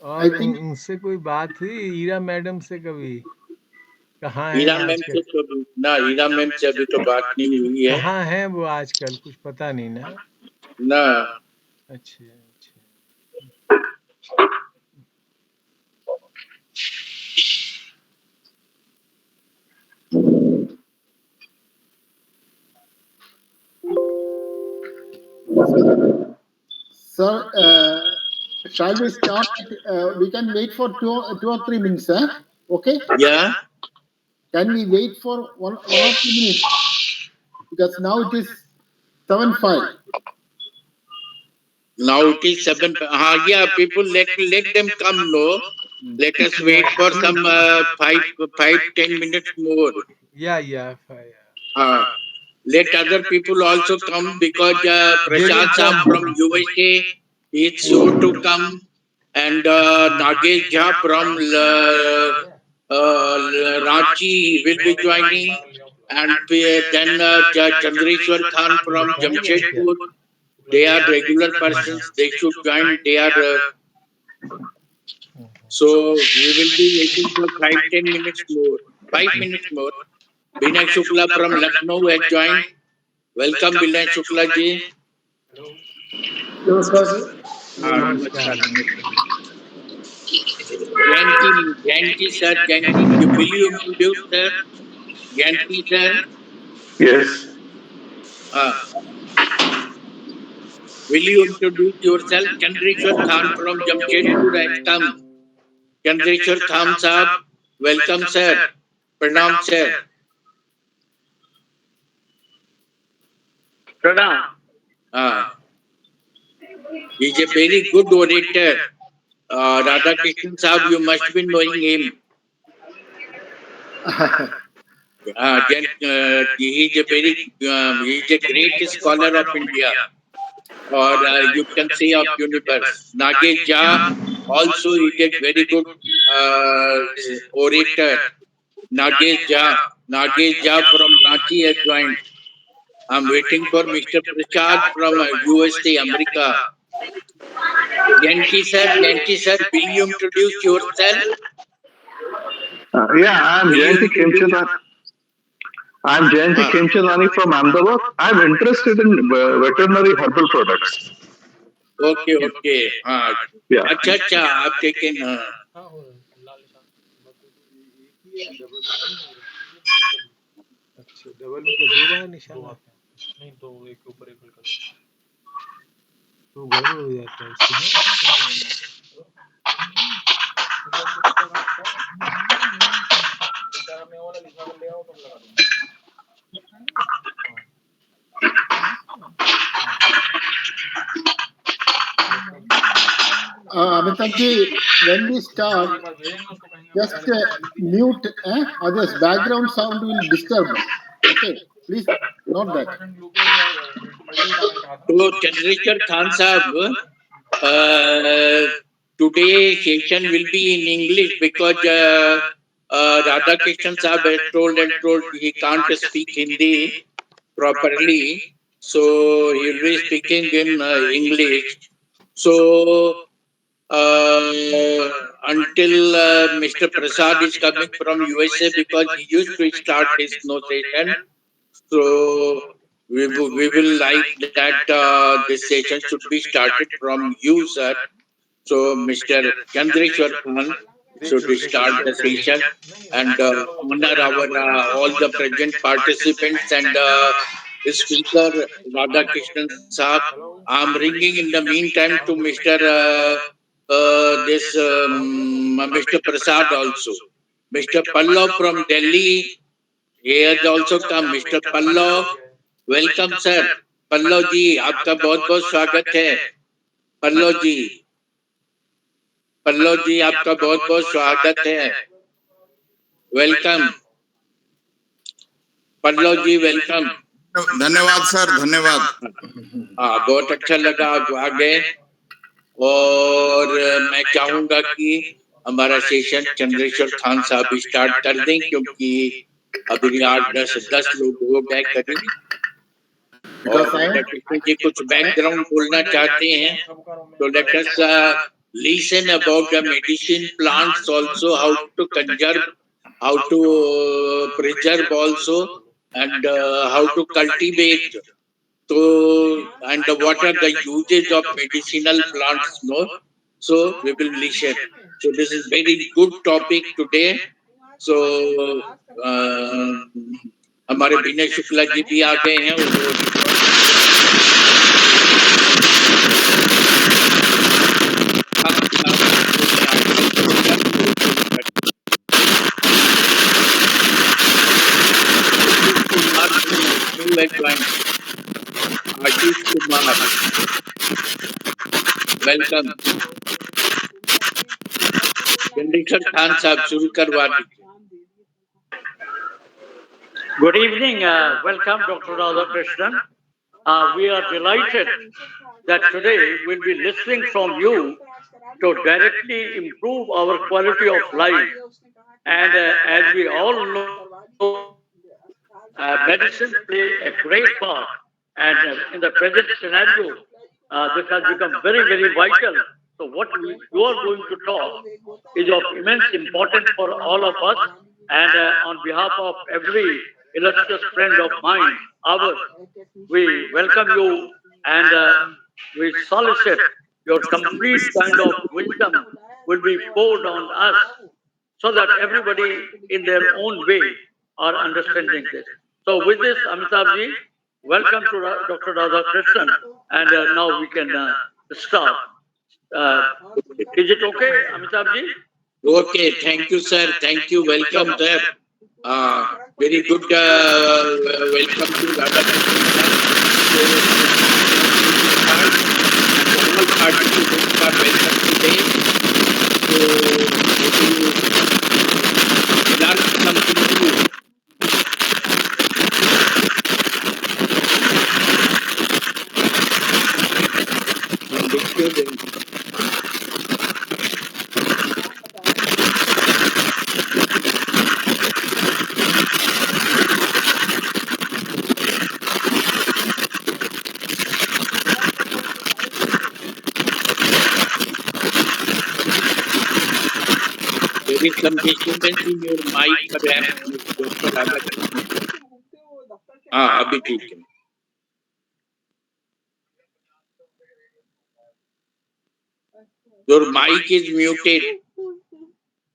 और I think उनसे कोई बात हुई ईरा मैडम से कभी? कहाँ है हीरा मैम आजकल? से तो ना, हीरा मैम से अभी तो बात नहीं हुई है कहाँ है वो आजकल, कुछ पता नहीं ना? ना। अच्छा अच्छा। sir, shall we start? We can wait for two or three minutes, okay? Yeah. Can we wait for one or 2 minutes? Because now it is 7:05. Now it is 7. Yeah, people, let them come. No, let us wait for some 5-10 minutes more. Yeah. Let other people also come, because Prasad Saab from USA is sure to come, and Nagesh Jha from Ranchi will be joining, and then Chandreshwar Khan from Jamshedpur. They are regular persons. They should join. They are so we will be waiting for 5-10 minutes more. 5 minutes more. Binay Shukla from Lucknow has joined. Welcome, Binay Shukla ji. नमस्कार sir. Namaskar. Janki sir, Janki, will you introduce sir? Janki sir. Yes. Will you introduce yourself? Chandreshwar Khan from Jamshedpur has come. Chandreshwar Khan Saab, welcome sir. Pranam sir. Pranam. He is a very good orator. Radhakrishnan Saab, you must be knowing him. He is a great scholar of India, or you can say of universe. Nagesh Jha also is a very good orator. Nagesh Jha from Ranchi has joined. I'm waiting for Mr. Prasad from USA, America. Janki sir, will you introduce yourself? Yeah, I'm Jayanti Khemchandani. I'm Jayanti Khemchandani from Ahmedabad. I'm interested in veterinary herbal products. Okay. Yeah. अच्छा आप taken अच्छा, double में तो 2 बार निशान आता है। नहीं तो एक के ऊपर एक तो गड़बड़ हो जाता है इससे। Amitabh, when we start, just mute others. Background sound will disturb. Okay, please note that. तो Chandrasekhar Khan Sahab, today session will be in English because Radhakrishnan Sahab has told he can't speak Hindi properly, so he will be speaking in English. So until Mr. Prasad is coming from USA, because he used to start his session, so we will like that this session should be started from you, sir. So Mr. Chandreshwar Khan should start the session and honor our all the present participants and speaker Radhakrishnan Sahab. I am ringing in the meantime to Mr. Mr. Prasad also. Mr. Pallav from Delhi, he has also come. Mr. Pallav, welcome sir. Pallav जी आपका बहुत बहुत स्वागत है। पल्लव जी आपका बहुत बहुत स्वागत है। वेलकम पल्लव जी, वेलकम। धन्यवाद सर, धन्यवाद। बहुत अच्छा लगा आप आ गए, और मैं चाहूंगा कि हमारा सेशन चंद्रेश्वर खान साहब स्टार्ट कर दें, क्योंकि अभी 8-10 लोग हो गए करीब। Because और कृष्ण जी कुछ बैकग्राउंड बोलना चाहते हैं, तो let us listen about the medicine plants also, how to conserve, how to preserve also, and how to cultivate. So, and what are the uses of medicinal plants? No, so we will listen. So this is very good topic today. So हमारे विनय शुक्ला जी भी आ गए हैं, Ashish Kumar, welcome. Chandrashekhar Khan साहब शुरू करवा दीजिए। Good evening. Welcome, Dr. Radhakrishnan. We are delighted that today we'll be listening from you to directly improve our quality of life. And as we all know, medicine play a great part. And in the present scenario, this has become very, very vital. So what you are going to talk is of immense importance for all of us. And on behalf of every illustrious friend of mine, ours, we welcome you and we solicit your complete kind of wisdom will be poured on us so that everybody in their own way are understanding this. So with this, Amitabh ji, welcome to Dr. Radhakrishnan, and now we can start. Is it okay, Amitabh ji? Okay, thank you, sir. Thank you. Welcome, sir. Very good. Welcome to Radhakrishnan. All participants are welcome today. So, learn something new. There is some disturbance in your mic, perhaps, Dr. Radhakrishnan. अभी ठीक है। Your mic is muted.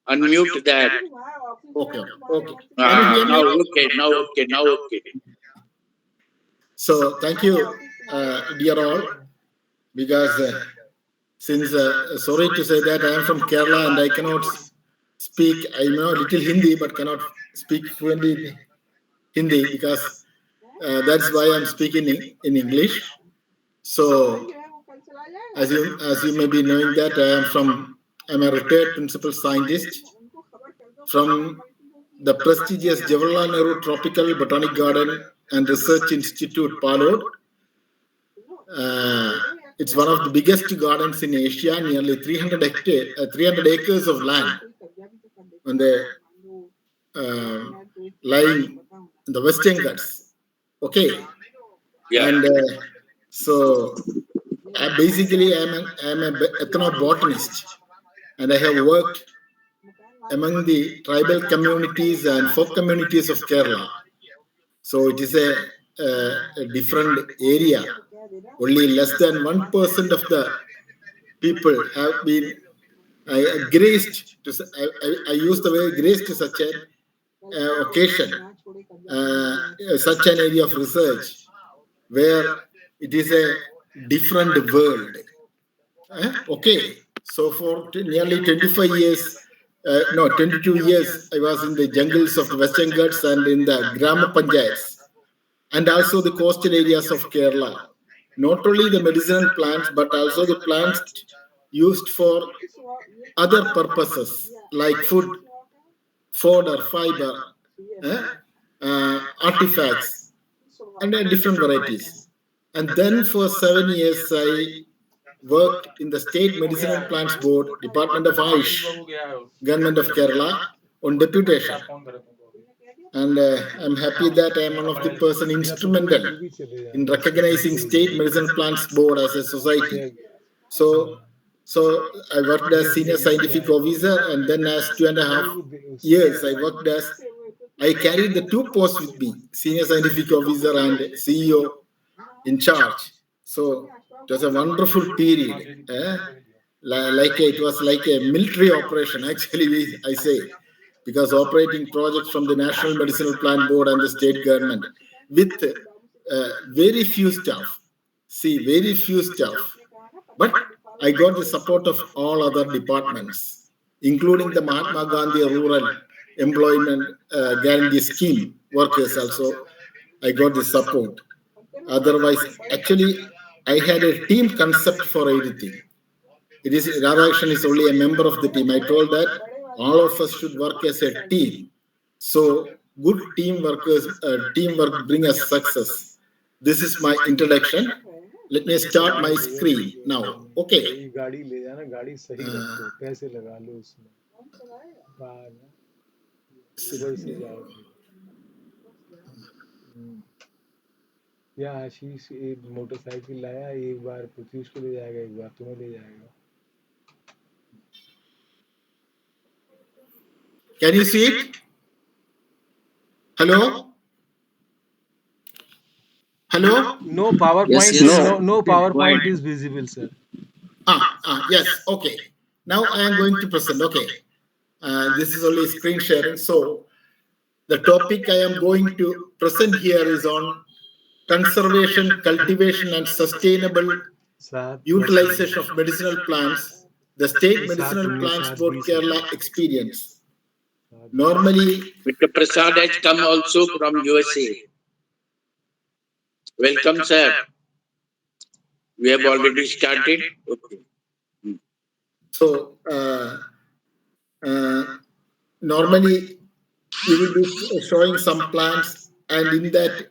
Unmute that. okay. Can you hear me? Now okay. So thank you, dear all, because since sorry to say that I am from Kerala and I cannot speak. I know a little Hindi but cannot speak fluently Hindi because that's why I'm speaking in English. So as you may be knowing that I'm a retired principal scientist from the prestigious Jawaharlal Nehru Tropical Botanic Garden and Research Institute, Palod. It's one of the biggest gardens in Asia, nearly 300 acres of land, and lying in the Western Ghats. Okay. Yeah. And so basically I'm an ethnobotanist, and I have worked among the tribal communities and folk communities of Kerala. So it is a different area. Only less than 1% of the people have been graced to. I use the word graced to such an occasion, such an area of research where it is a different world. Okay, so for nearly 22 years, I was in the jungles of the Western Ghats and in the Grama Panchayats, and also the coastal areas of Kerala. Not only the medicinal plants, but also the plants used for other purposes like food, fodder, fiber, artifacts, and different varieties. And then for 7 years, I worked in the State Medicinal Plants Board, Department of Ayush, Government of Kerala, on deputation. And I'm happy that I'm one of the person instrumental in recognizing State Medicinal Plants Board as a society. So I worked as senior scientific officer, and then as 2.5 years I carried the two posts with me, senior scientific officer and CEO in charge. So it was a wonderful period. It was like a military operation, actually, I say, because operating projects from the National Medicinal Plant Board and the state government with very few staff. Very few staff. But I got the support of all other departments, including the Mahatma Gandhi Rural Employment Guarantee Scheme workers also. I got the support. Otherwise, actually, I had a team concept for everything. It is Radhakrishnan is only a member of the team. I told that all of us should work as a team. So good teamwork bring us success. This is my introduction. Let me start my screen now. Okay. या आशीष एक motorcycle लाया, एक बार पृथ्वी को ले जाएगा, एक बार तुम्हें ले जाएगा. Can you see it? Hello? Hello? No PowerPoint. Yes. No PowerPoint is visible, sir. Yes. Okay. Now I am going to present. Okay. This is only screen sharing. So the topic I am going to present here is on conservation, cultivation, and sustainable utilization of medicinal plants, the State Medicinal Plants Board Kerala experience. Normally, Mr. Prasad has come also from USA. Welcome, sir. We have already started. Okay. So, normally you will be showing some plants, and in that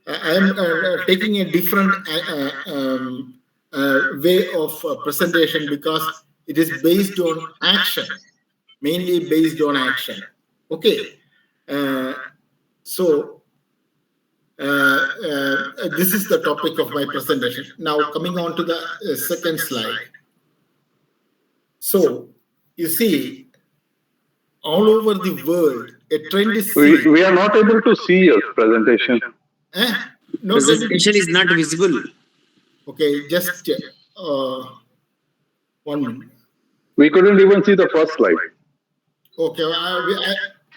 I am taking a different way of presentation because it is based on action, mainly based on action. Okay. So this is the topic of my presentation. Now coming on to the second slide. So you see, all over the world, a trend is seen. We are not able to see your presentation. No, presentation is not visible. Okay, just 1 minute. We couldn't even see the first slide. Okay, I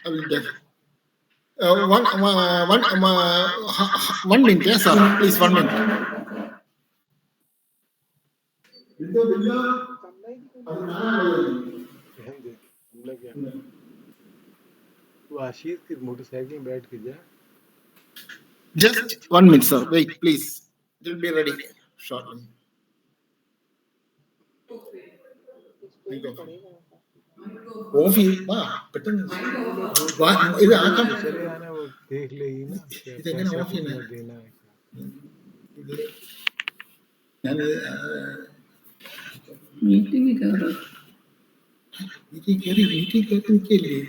will just. 1 minute, yes, sir. Please, 1 minute. आशीष की motorcycle में बैठ के जा. Just 1 minute, sir. Wait, please. It will be ready shortly. Coffee, चले आना, वो देख लेगी ना पैसा कितना देना है. मीटिंग ही कर रहा. मीटिंग करने के लिए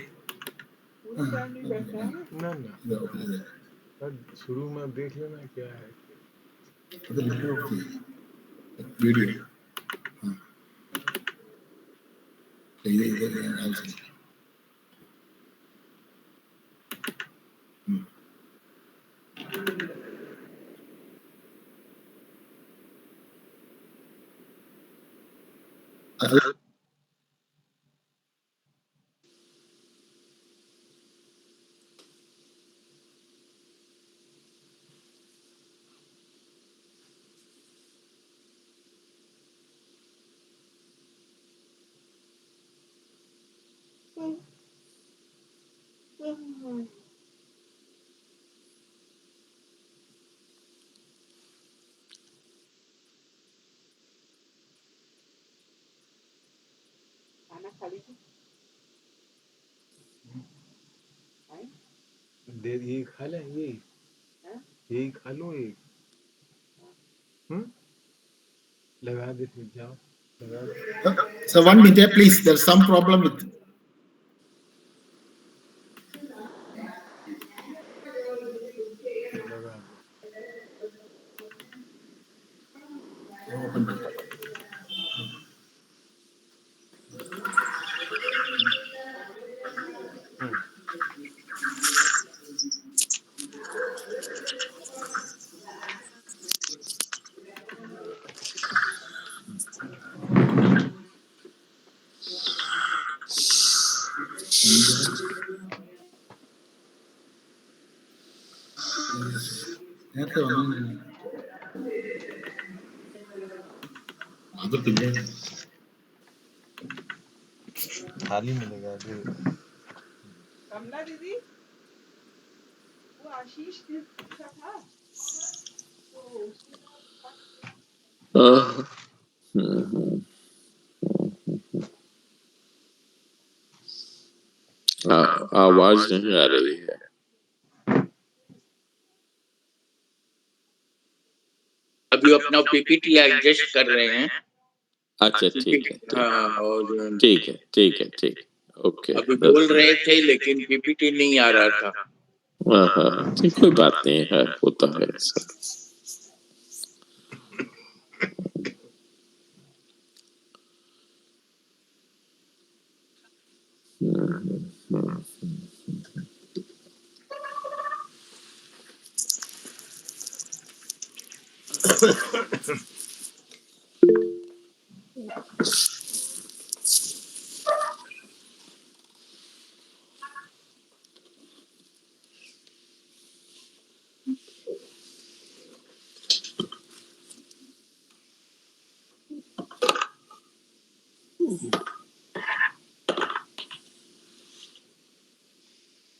ना शुरू में देख लेना क्या है. वीडियो ये खा ले, यही खा लो, एक लगा दे, फिर जाओ लगा दे. So 1 minute, please. There's some problem with. थाली मिलेगा जो कमला दीदी वो आशीष का था तो आवाज नहीं आ रही है। अभी अपना पीपीटी एडजस्ट कर रहे हैं। अच्छा ठीक है। हाँ और ठीक है ओके। अभी बोल रहे थे लेकिन पीपीटी नहीं आ रहा था। हाँ ठीक, कोई बात नहीं है, होता है सब।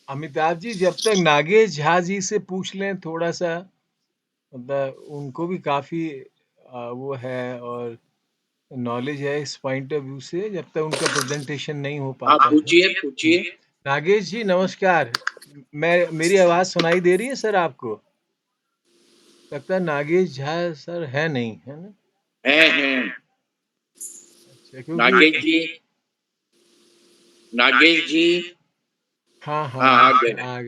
अमिताभ जी जब तक नागेश झा जी से पूछ लें थोड़ा सा, मतलब उनको भी काफी वो है और नॉलेज है इस पॉइंट ऑफ व्यू से, जब तक उनका प्रेजेंटेशन नहीं हो पाता है। पूछिए। नागेश जी नमस्कार, मेरी आवाज सुनाई दे रही है सर आपको? लगता है नागेश झा सर है नहीं, है ना? हैं अच्छा, क्योंकि नागेश जी हाँ आ गए। हाँ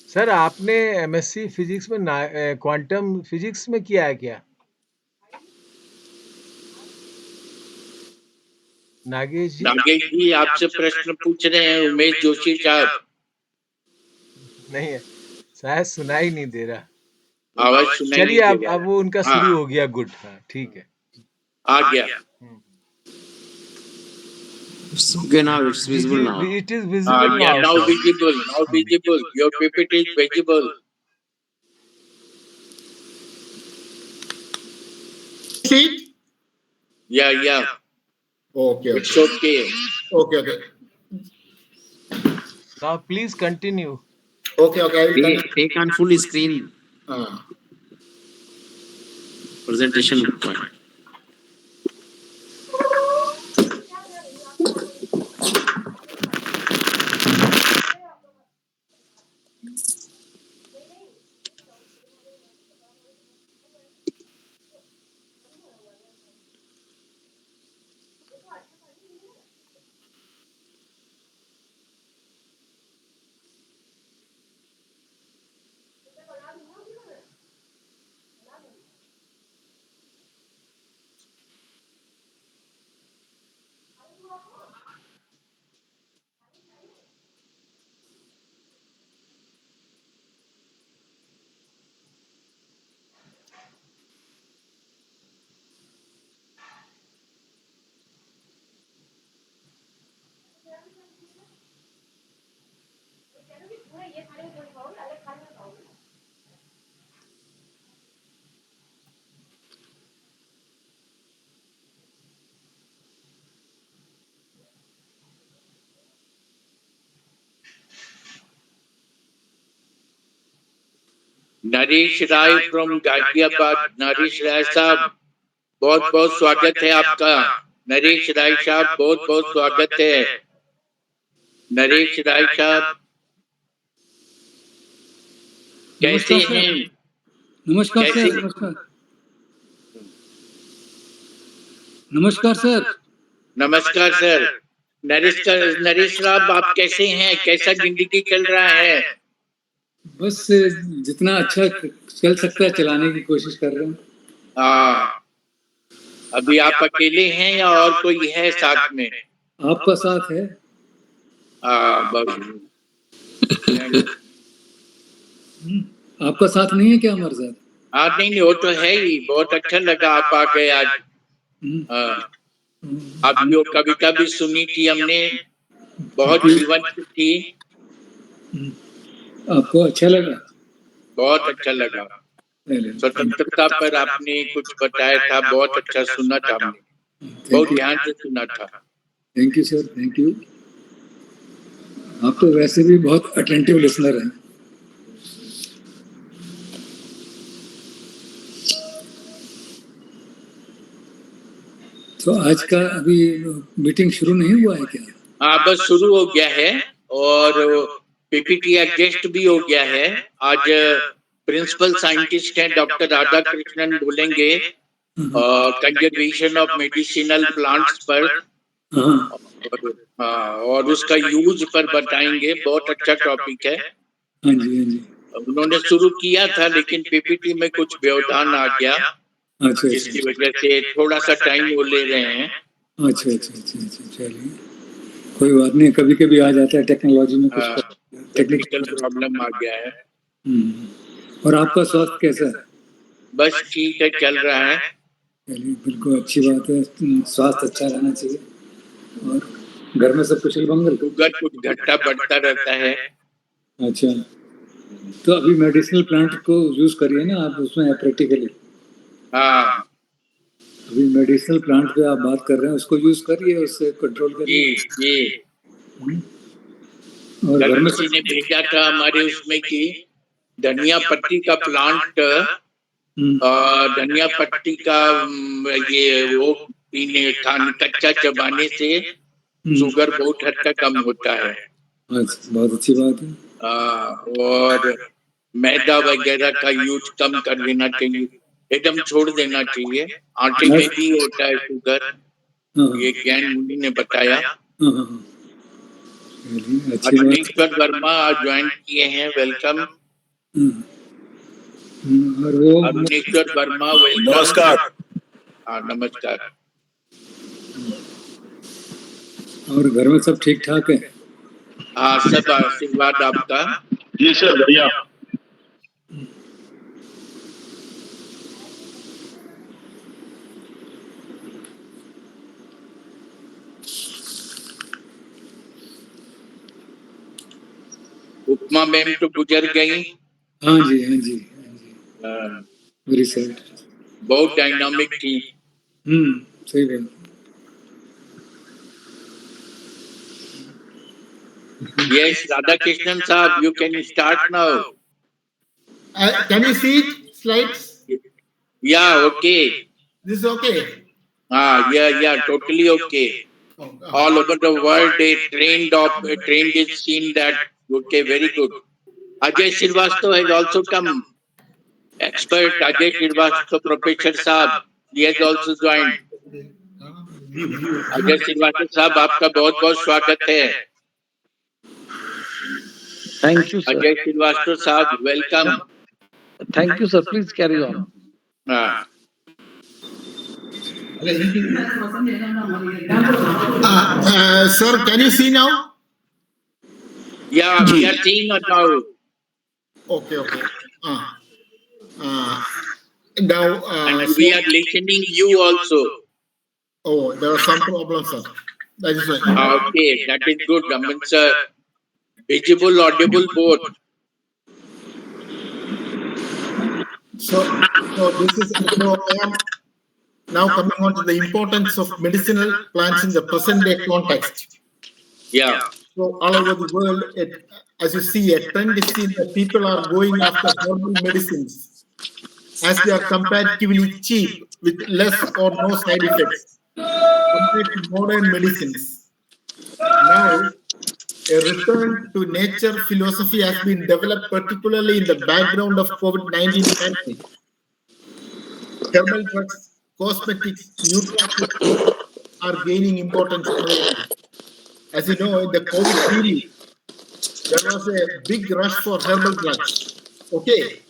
सर, आपने एमएससी फिजिक्स में क्वांटम फिजिक्स में किया है क्या नागेश जी? आपसे प्रश्न पूछ रहे हैं उमेश जोशी साहब। नहीं है शायद, सुनाई नहीं दे रहा। आवाज सुनाई नहीं चलिए दे रहा। अब वो उनका शुरू हो गया, गुड। हाँ ठीक है, आ गया। Okay, now it's visible now. It is visible now. Now Sir. visible. Your PPT is visible. See? Yeah. Okay. It's okay. Okay. Now please continue. Okay. I will continue. Take on full screen presentation. Naresh Rai from Ghaziabad. Naresh Rai साहब बहुत स्वागत है आपका। नरेश राय साहब बहुत स्वागत है। नरेश राय साहब कैसे हैं? नमस्कार सर। नमस्कार सर। नरेश साहब आप कैसे हैं? कैसा जिंदगी चल रहा है? बस जितना अच्छा चल सकता है चलाने की कोशिश कर रहे हैं। अभी आप अकेले हैं या और कोई है साथ में? आपका साथ है? आपका साथ नहीं है क्या हमारे साथ? हाँ, नहीं, वो तो है ही। बहुत अच्छा लगा आप आ गए आज। आपकी वो कविता भी सुनी थी हमने, बहुत जीवंत थी। आपको अच्छा लगा? बहुत अच्छा लगा। स्वतंत्रता पर आपने कुछ बताया था, बहुत अच्छा सुना था हमने, बहुत ध्यान से सुना था। Thank you sir, thank you. आप तो वैसे भी बहुत अटेंटिव लिसनर हैं। तो आज का अभी मीटिंग शुरू नहीं हुआ है क्या? हाँ, बस शुरू हो गया है और पीपीटी एडजस्ट भी हो गया है। आज प्रिंसिपल साइंटिस्ट हैं डॉक्टर राधाकृष्णन बोलेंगे कंजर्वेशन ऑफ मेडिसिनल प्लांट्स पर, और उसका यूज पर बताएंगे। बहुत अच्छा टॉपिक है। हाँ जी, हाँ जी। उन्होंने शुरू किया था लेकिन पीपीटी में कुछ व्यवधान आ गया, जिसकी वजह से थोड़ा सा टाइम वो ले रहे हैं। अच्छा अच्छा अच्छा अच्छा, चलिए कोई बात नहीं, कभी कभी आ जाता है टेक्नोलॉजी में कुछ टेक्निकल प्रॉब्लम आ गया है। और आपका स्वास्थ्य कैसा है? बस ठीक है, चल रहा है। चलिए, बिल्कुल अच्छी बात है। स्वास्थ्य अच्छा रहना चाहिए। और घर में सब कुशल मंगल? शुगर कुछ घटता बढ़ता रहता है। अच्छा, तो अभी मेडिसिनल प्लांट को यूज करिए ना आप, उसमें प्रैक्टिकली। हाँ, अभी मेडिसिनल प्लांट पे आप बात कर रहे हैं, उसको यूज करिए, उससे कंट्रोल करिए। जी। और घर में किसी ने भेजा था हमारे उसमें की धनिया पत्ती का प्लांट, धनिया पत्ती का ये वो पीने खाने कच्चा चबाने से शुगर बहुत हद तक कम होता है। बहुत अच्छी बात है। और मैदा वगैरह का यूज कम कर देना चाहिए, एकदम छोड़ देना चाहिए। आटे में भी होता है शुगर, ये ज्ञान मुनि ने बताया। अवनीश्वर वर्मा ज्वाइन किए हैं, वेलकम। और वो अवनीश्वर वर्मा, वेलकम। नमस्कार। हाँ, नमस्कार। और घर में सब ठीक ठाक है? हाँ, सब आशीर्वाद आपका। जी सर, बढ़िया। उपमा मैम तो गुजर गई। हाँ जी, हाँ जी, वेरी सैड। बहुत डायनामिक थी। सही बात। Yes, Radhakrishnan sahab, you can start now. Can you see slides? Yeah, okay. This is okay. Yeah, totally okay. All over the world, they trained is seen that. Okay, very good. Ajay Srivastava has also come. Expert Ajay Srivastava, Professor Saab, he has also joined. Ajay Srivastava साहब, आपका बहुत बहुत स्वागत है। Thank you sir. Ajay Srivastava साहब, welcome. Thank you sir, please carry on. Sir, can you see now? Yeah, we are seeing now. Okay. Now and we are listening you also. Oh, there are some problems, sir. That is right. Okay, that is good. It's visible, audible, both. So I am now coming on to the importance of medicinal plants in the present day context. Yeah. So all over the world, as you see, a trend is seen that people are going after herbal medicines as they are comparatively cheap with less or no side effects compared to modern medicines. Now, a return to nature philosophy has been developed, particularly in the background of COVID-19 pandemic. Herbal drugs, cosmetics, nutraceuticals are gaining importance nowadays. As you know, in the COVID period, there was a big rush for herbal drugs. Okay.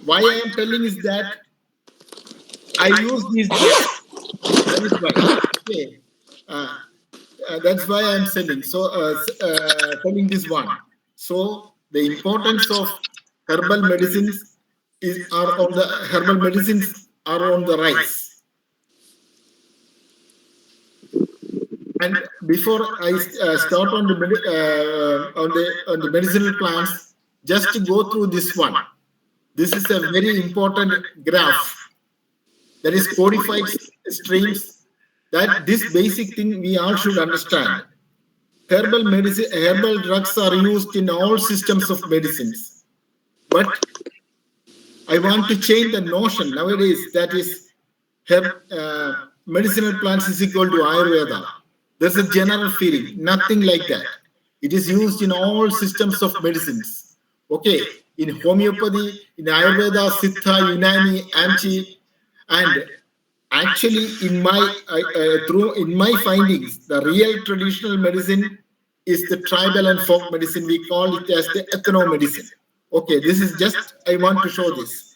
Why I am telling is that I use these drugs That is why. Okay. That's why I'm selling. So, telling this one. So, the importance of herbal medicines are on the rise. And before I start on the medicinal plants, just to go through this one. This is a very important graph. That is codified streams. That this basic thing we all should understand. Herbal drugs are used in all systems of medicines. But I want to change the notion nowadays. That is, medicinal plants is equal to Ayurveda. There's a general feeling, nothing like that. It is used in all systems of medicines. Okay, in homeopathy, in Ayurveda, Siddha, Unani, Amchi, and actually, in my findings, the real traditional medicine is the tribal and folk medicine. We call it as the ethno-medicine. Okay, this is just, I want to show this.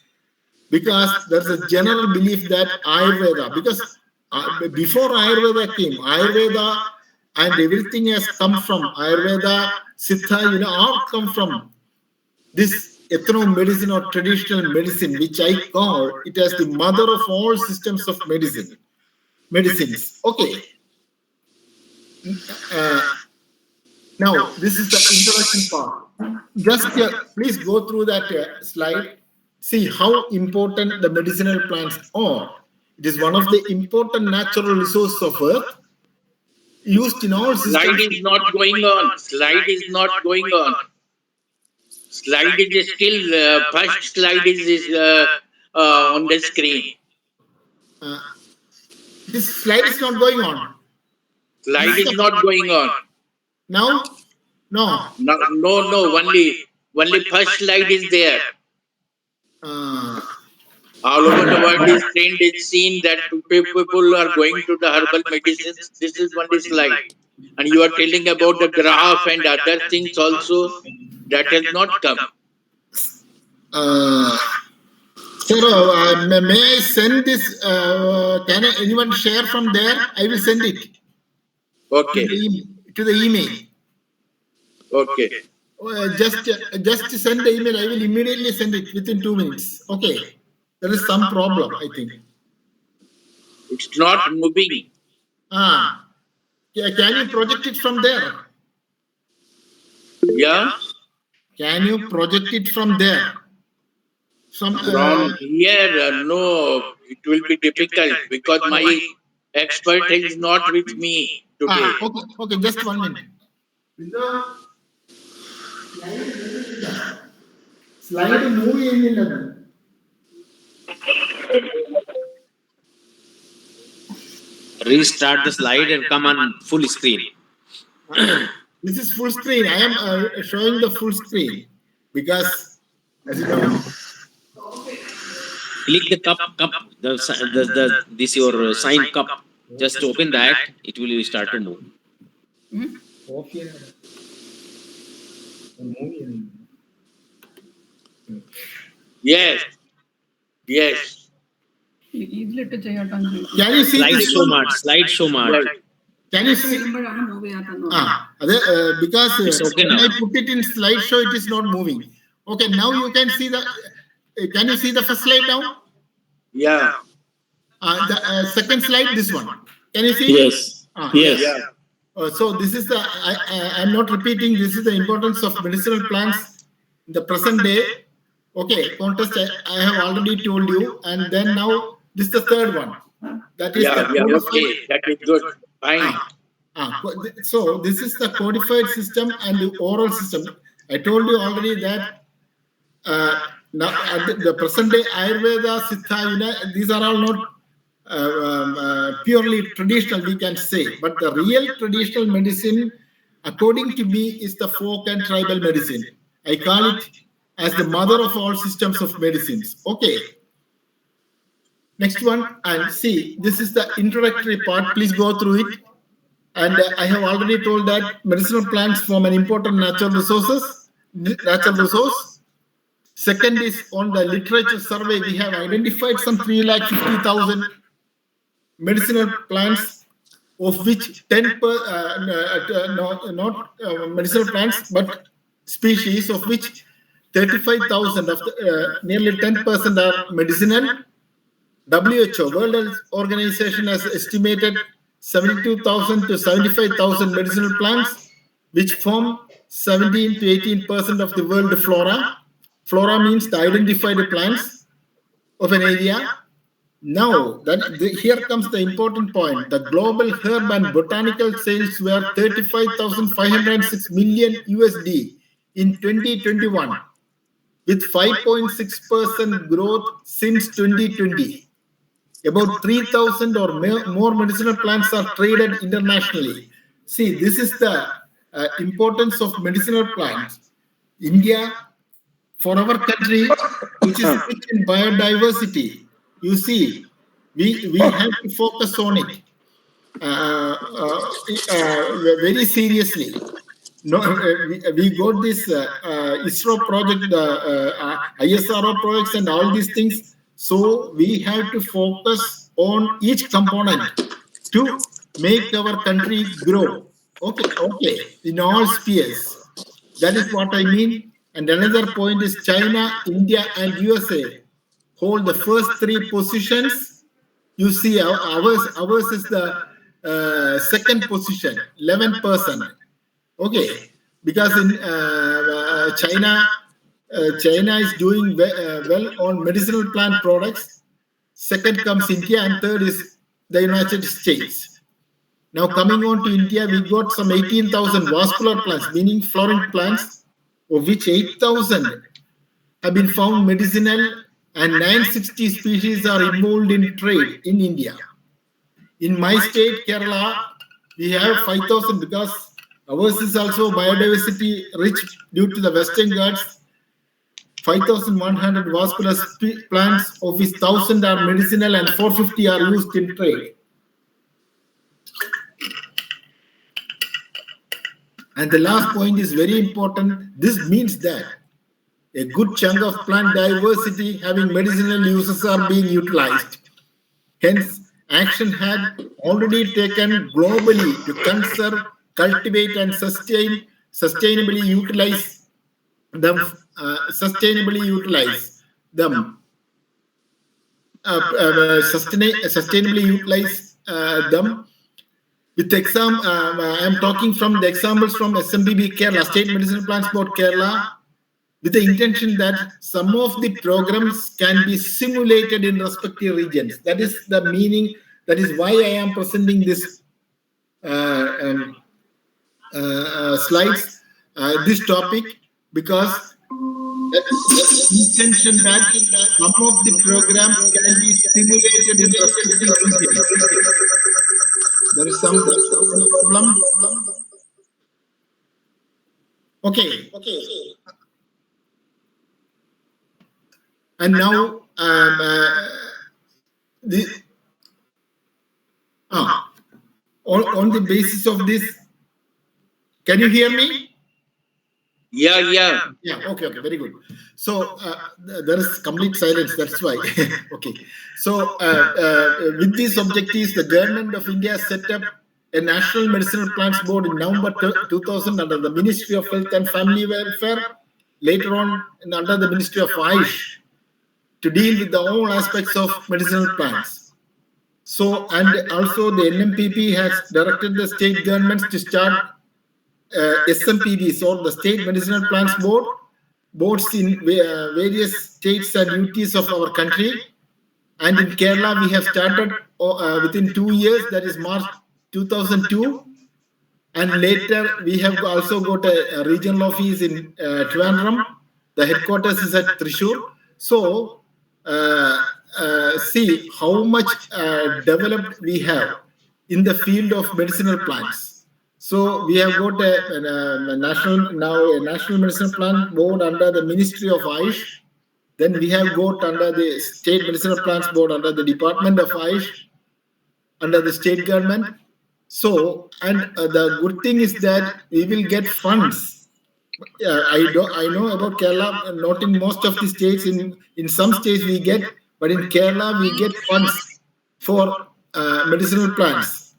Because there's a general belief that Ayurveda, because before Ayurveda came, Ayurveda and everything has come from Ayurveda, Siddha, all come from this ethno-medicine or traditional medicine, which I call it as the mother of all systems of medicines. Okay. Now, this is the introduction part. Just please go through that slide. See how important the medicinal plants are. It is one of the important natural resources of Earth, used in all systems. Slide is not going on. Slide is not going on. Slide is still, first slide is on the screen. This slide is not going on. Slide is not going on. Now? No. No. Only first slide is there. All over the world is trend is seen that people are going to the herbal medicines. This is only slide. And you are telling about the graph and other things also. That has not come. Sir, may I send this? Can anyone share from there? I will send it. Okay. To the email. Okay. Just send the email. I will immediately send it within 2 minutes. Okay. There is some problem, I think. It's not moving. Can you project it from there? Yeah. Can you project it from there? From here, no, it will be difficult because my expert is not with me today. Okay, just 1 minute. Slide move. Restart the slide and come on full screen. This is full screen. I am showing the full screen because, as you know, Click the cup, this your sign cup. Just open that, it will start to move. Okay. Yes. Can you see Slideshow mart. Can you see? Because when I put it in slideshow, it is not moving. Okay, now you can see the. Can you see the first slide now? Yeah. The second slide, this one. Can you see? Yes. Yes. Yeah. So this is the. I'm not repeating. This is the importance of medicinal plants in the present day. Okay, contest I have already told you, and then now this is the third one. That is okay. That is good. Fine. So this is the codified system and the oral system. I told you already that now at the present day Ayurveda, Siddha, these are all not purely traditional, we can say. But the real traditional medicine, according to me, is the folk and tribal medicine. I call it as the mother of all systems of medicines. Okay. Next one, and see, this is the introductory part. Please go through it. And I have already told that medicinal plants form an important natural resource. Second is on the literature survey, we have identified some 350,000 medicinal plants, of which 10 not medicinal plants, but species, of which 35,000 of nearly 10% are medicinal. WHO, World Health Organization, has estimated 72,000 to 75,000 medicinal plants, which form 17 to 18% of the world flora. Flora means the identified plants of an area. Now, here comes the important point. The global herb and botanical sales were 35,506 million USD in 2021, with 5.6% growth since 2020. About 3,000 or more medicinal plants are traded internationally. See, this is the importance of medicinal plants. India, for our country, which is rich in biodiversity, you see, we have to focus on it very seriously. No, we got this ISRO project, ISRO projects, and all these things. So we have to focus on each component to make our country grow. Okay, in all spheres. That is what I mean. And another point is China, India, and USA hold the first three positions. You see, ours is the second position, 11%. Okay, because in China is doing well on medicinal plant products. Second comes India, and third is the United States. Now coming on to India, we got some 18,000 vascular plants, meaning flowering plants, of which 8,000 have been found medicinal, and 960 species are involved in trade in India. In my state, Kerala, we have 5,000 because ours is also biodiversity rich due to the Western Ghats. 5,100 vascular plants, of which 1,000 are medicinal and 450 are used in trade. And the last point is very important. This means that a good chunk of plant diversity having medicinal uses are being utilized. Hence, action had already taken globally to conserve, cultivate, and sustainably utilize them. Sustainably utilize them. With I am talking from the examples from SMBB Kerala, State Medicinal Plants Board Kerala, with the intention that some of the programs can be simulated in respective regions. That is the meaning. That is why I am presenting this slides, this topic, because the intention that some of the programs can be simulated in respective regions. There is some problem. Okay. And now on the basis of this, can you hear me? Yeah. Okay, very good. So there is complete silence, that's why. Okay. So with these objectives, the government of India set up a National Medicinal Plants Board in November 2000 under the Ministry of Health and Family Welfare, later on under the Ministry of Ayush, to deal with all aspects of medicinal plants. So, and also the NMPP has directed the state governments to start SMPBs, or the State Medicinal Plants Boards in various states and UTs of our country. And in Kerala, we have started within 2 years, that is March 2002. And later, we have also got a regional office in Trivandrum. The headquarters is at Thrissur. So, see how much developed we have in the field of medicinal plants. So we have got a National Medicinal Plant Board under the Ministry of Ayush. Then we have got under the State Medicinal Plants Board under the Department of Ayush, under the state government. So, and the good thing is that we will get funds. I know about Kerala, not in most of the states. In some states we get, but in Kerala we get funds for medicinal plants,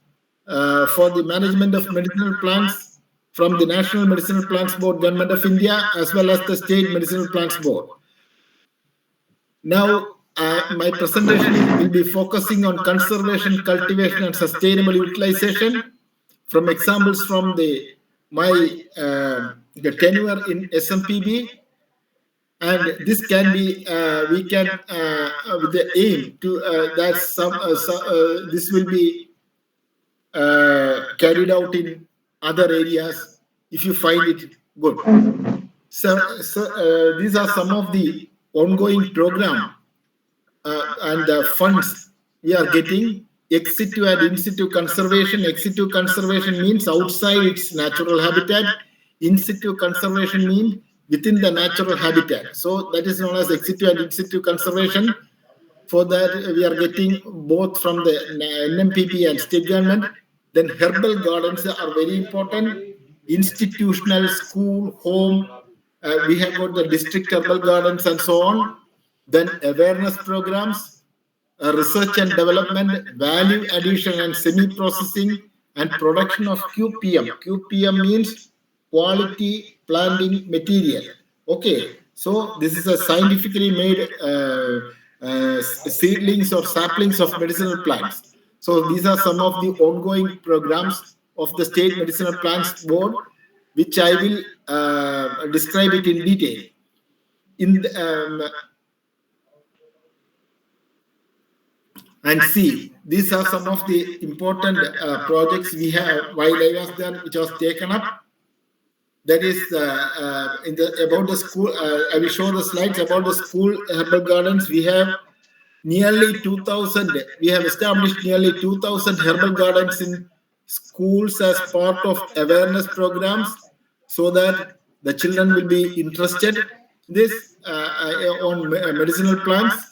for the management of medicinal plants from the National Medicinal Plants Board, Government of India, as well as the State Medicinal Plants Board. Now, my presentation will be focusing on conservation, cultivation, and sustainable utilization from examples from my tenure in SMPB. And this can be, we can, with the aim to, this will be carried out in other areas if you find it good. So these are some of the ongoing program and funds we are getting. Ex situ and in situ conservation. Ex situ conservation means outside its natural habitat. In situ conservation means within the natural habitat. So that is known as ex situ and in situ conservation. For that, we are getting both from the NMPP and state government. Then herbal gardens are very important. Institutional, school, home. We have got the district herbal gardens and so on. Then awareness programs, research and development, value addition and semi-processing, and production of QPM. QPM means quality planting material. Okay, so this is a scientifically made seedlings or saplings of medicinal plants. So these are some of the ongoing programs of the State Medicinal Plants Board, which I will describe it in detail. In the, and see, these are some of the important projects we have while I was there, which was taken up. That is about the school. I will show the slides about the school herbal gardens. We have nearly 2,000. We have established nearly 2,000 herbal gardens in schools as part of awareness programs, so that the children will be interested in this on medicinal plants.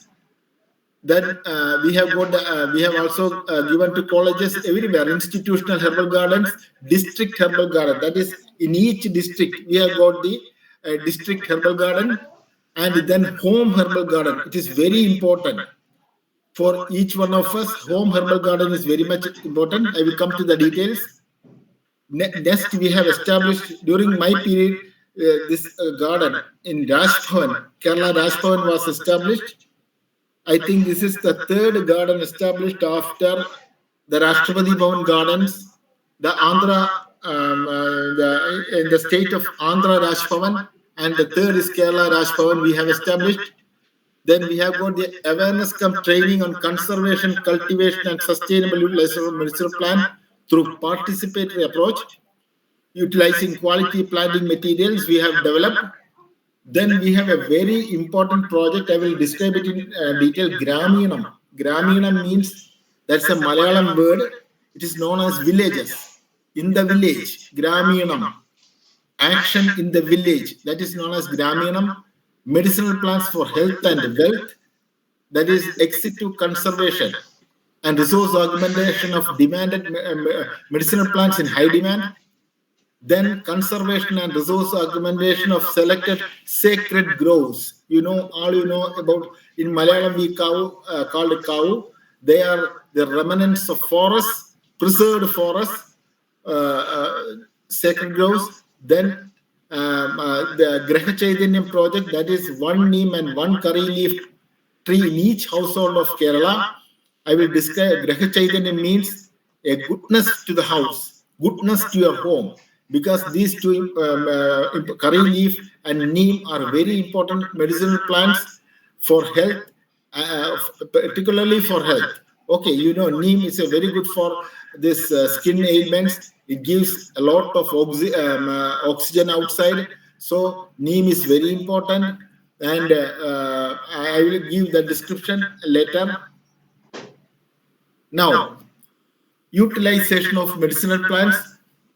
Then we have got we have also given to colleges everywhere institutional herbal gardens, district herbal garden. That is, in each district we have got the district herbal garden, and then home herbal garden. It is very important for each one of us. Home herbal garden is very much important. I will come to the details. Next, we have established during my period this garden in Rajbhavan. Kerala Rajbhavan was established. I think this is the third garden established after the Rashtrapati Bhavan gardens, the Andhra, in the state of Andhra Rajbhavan, and the third is Kerala Rajbhavan we have established. Then we have got the awareness come training on conservation, cultivation, and sustainable utilization of medicinal plant through participatory approach, utilizing quality planting materials we have developed. Then we have a very important project. I will describe it in detail. Graminam. Graminam means, that's a Malayalam word. It is known as villages. In the village, Graminam. Action in the village, that is known as Graminam. Medicinal plants for health and wealth, that is ex situ conservation and resource augmentation of demanded medicinal plants in high demand. Then conservation and resource augmentation of selected sacred groves. You know, all you know about, in Malayalam we called cow. They are the remnants of forests, preserved forests, sacred groves. Then the Graha Chaitanyam project, that is one neem and one curry leaf tree in each household of Kerala. I will describe. Graha Chaitanyam means a goodness to the house, goodness to your home. Because these two, curry leaf and neem, are very important medicinal plants for health, particularly for health. Okay, you know, neem is a very good for this skin ailments. It gives a lot of oxygen outside. So neem is very important, and I will give the description later. Now, utilization of medicinal plants.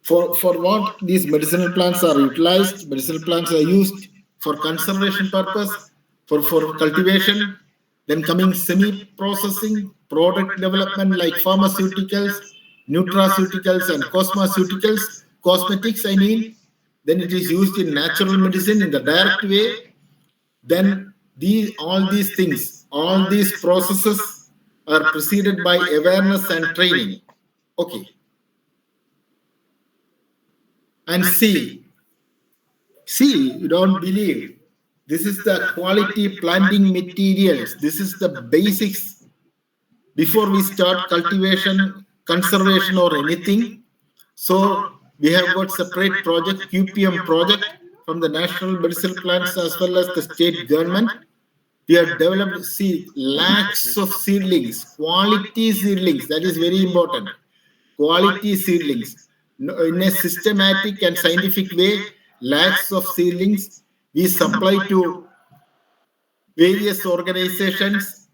For what these medicinal plants are utilized? Medicinal plants are used for conservation purpose, for cultivation, then coming semi-processing, product development like pharmaceuticals, nutraceuticals, and cosmetics, I mean. Then it is used in natural medicine in the direct way. Then all these things, all these processes are preceded by awareness and training. Okay. And see, you don't believe. This is the quality planting materials. This is the basics before we start cultivation, conservation, or anything. So we have got separate project, QPM project from the National Medicinal Plants as well as the state government. We have developed lakhs of seedlings, quality seedlings. That is very important. Quality seedlings. In a systematic and scientific way, lakhs of seedlings we supply to various organizations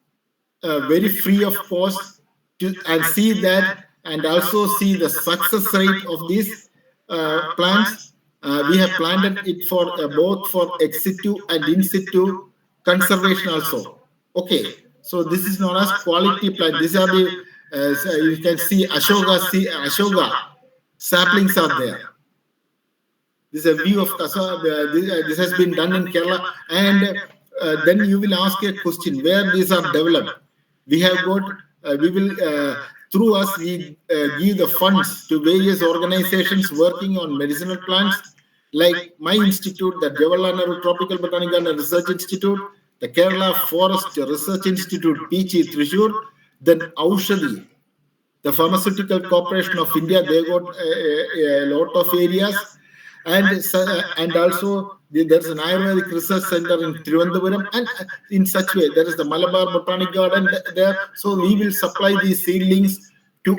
very free of cost and see that, and also see the success rate of these plants. We have planted it for both for ex situ and in situ conservation also. Okay, so this is known as quality plant. These are the so you can see Ashoka saplings are there. This is a view of Kasa. This has been done in Kerala, and then you will ask a question: where these are developed? We have got. We will through us we give the funds to various organizations working on medicinal plants, like my institute, the Jawaharlal Nehru Tropical Botanical and Research Institute, the Kerala Forest Research Institute, Pichi, Thrissur, then Aushadhi, the Pharmaceutical Corporation of India. They got a lot of areas, and also there's an Ayurvedic Research Center in Trivandrum, and in such way there is the Malabar Botanic Garden there. So we will supply these seedlings to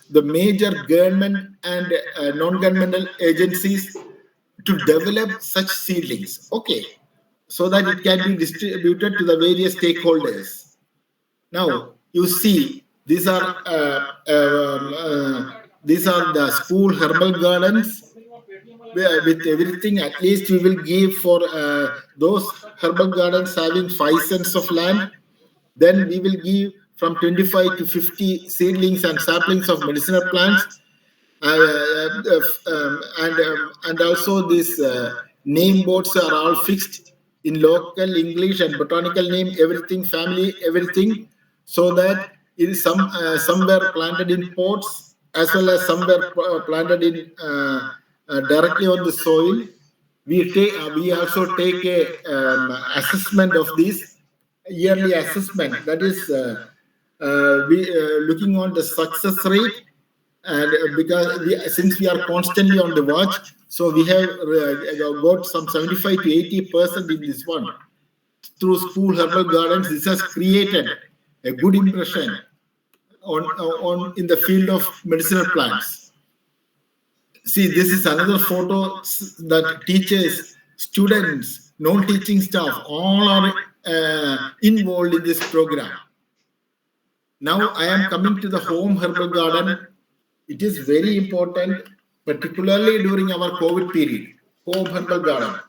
the major government and non-governmental agencies to develop such seedlings. Okay, so that it can be distributed to the various stakeholders. Now you see, these are the school herbal gardens. With everything, at least we will give for those herbal gardens having 5 cents of land. Then we will give from 25 to 50 seedlings and saplings of medicinal plants. And also these name boards are all fixed in local English and botanical name, everything, family, everything, so that it is somewhere planted in pots as well as somewhere planted in directly on the soil. We also take a assessment of this yearly assessment. That is we looking on the success rate, and because since we are constantly on the watch, so we have got some 75 to 80% in this one. Through school herbal gardens, this has created a good impression on in the field of medicinal plants. See, this is another photo that teachers, students, non-teaching staff, all are involved in this program. Now I am coming to the home herbal garden. It is very important, particularly during our COVID period. Home herbal garden.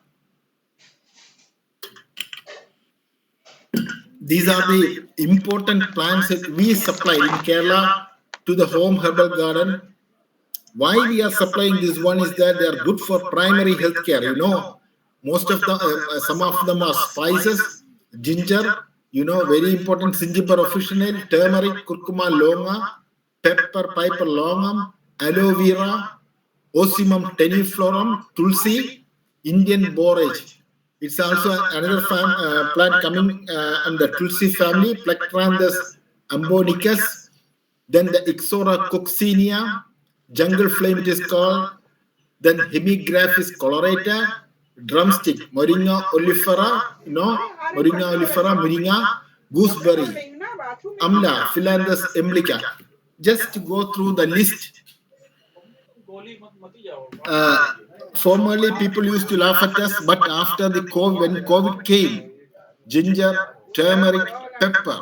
These are the important plants that we supply in Kerala to the home herbal garden. Why we are supplying this one is that they are good for primary health care. You know, most of them, some of them are spices, ginger, you know, very important, Singiber officinal, turmeric, curcuma longa, pepper, piper longum, aloe vera, Osimum teniflorum, tulsi, Indian borage. It's also another plant coming under tulsi family, Plectranthus ambonicus. Then the Ixora coccinea, jungle flame it is called. Then Hemigraphis colorata, drumstick, Moringa olifera, Moringa olifera, Moringa, gooseberry, Amla, Philandus emblica. Just to go through the list. Formerly, people used to laugh at us, but after the COVID, when COVID came, ginger, turmeric, pepper,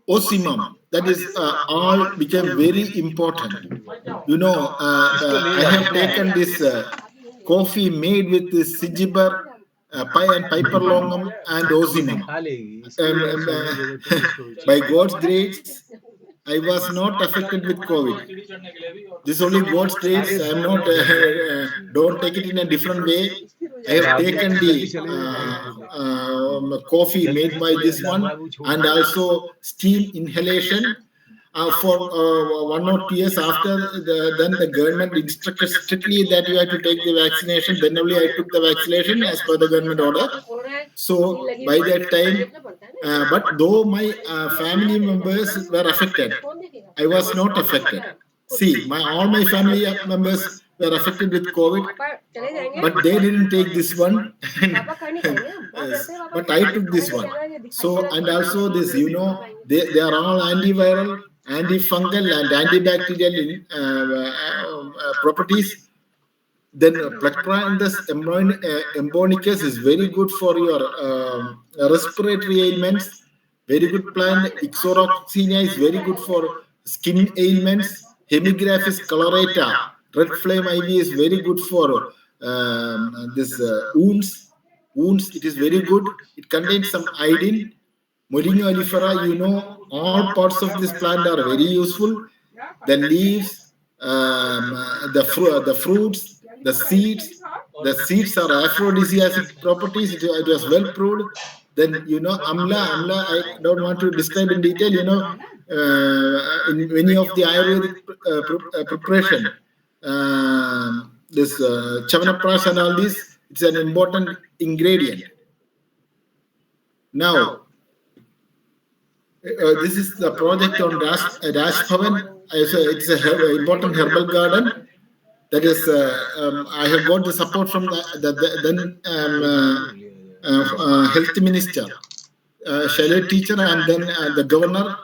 osimum, that is all became very important. You know, I have taken this coffee made with this Sijibar, Pi and Piper Longum and Osimum. By God's grace, I was not affected with COVID. This only God's grace. I am not. Don't take it in a different way. I have taken the coffee made by this one, and also steam inhalation. For 1 or 2 years after, then the government instructed strictly that you have to take the vaccination. Then only I took the vaccination as per the government order. So by that time, but though my family members were affected, I was not affected. See, all my family members were affected with COVID, but they didn't take this one. But I took this one. So, and also this, they are all antiviral, antifungal, and antibacterial properties. Then Plactranthus embonicus is very good for your respiratory ailments. Very good plant. Ixoroxenia is very good for skin ailments. Hemigraphis colorata, red flame ivy is very good for this wounds. It is very good. It contains some iodine. Moringa oleifera, all parts of this plant are very useful. The leaves, the fruits, the seeds. The seeds are aphrodisiac properties. It was well proved. Then, amla, I don't want to describe in detail, in many of the Ayurvedic preparation, this Chavanaprash and all this, it's an important ingredient. Now, this is the project on Rash Bhavan. It's an important herbal garden. That is, I have got the support from the then health minister, Shailaj teacher, and then the governor,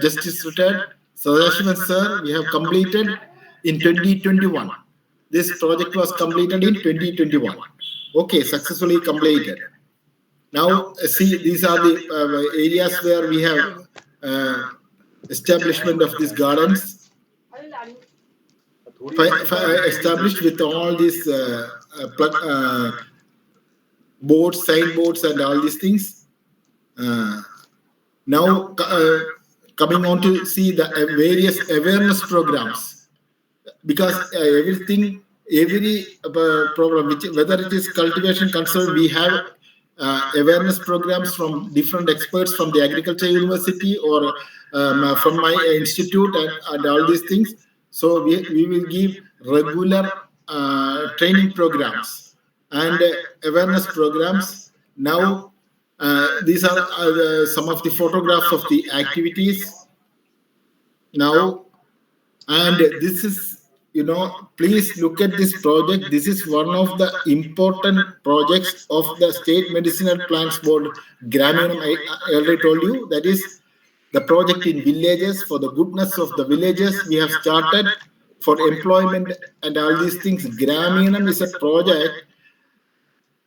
Justice retired Sadashivan sir. We have completed in 2021. This project was completed in 2021. Okay, successfully completed. Now, see, these are the areas where we have establishment of these gardens. Established with all these boards, signboards, and all these things. Now, coming on to see the various awareness programs, because every program, whether it is cultivation concern, we have awareness programs from different experts from the Agriculture University or from my institute and all these things. So we will give regular training programs and awareness programs. Now, these are some of the photographs of the activities. Now, and this is, please look at this project. This is one of the important projects of the State Medicinal Plants Board, Graminam. I already told you, that is the project in villages, for the goodness of the villages. We have started for employment and all these things. Graminam is a project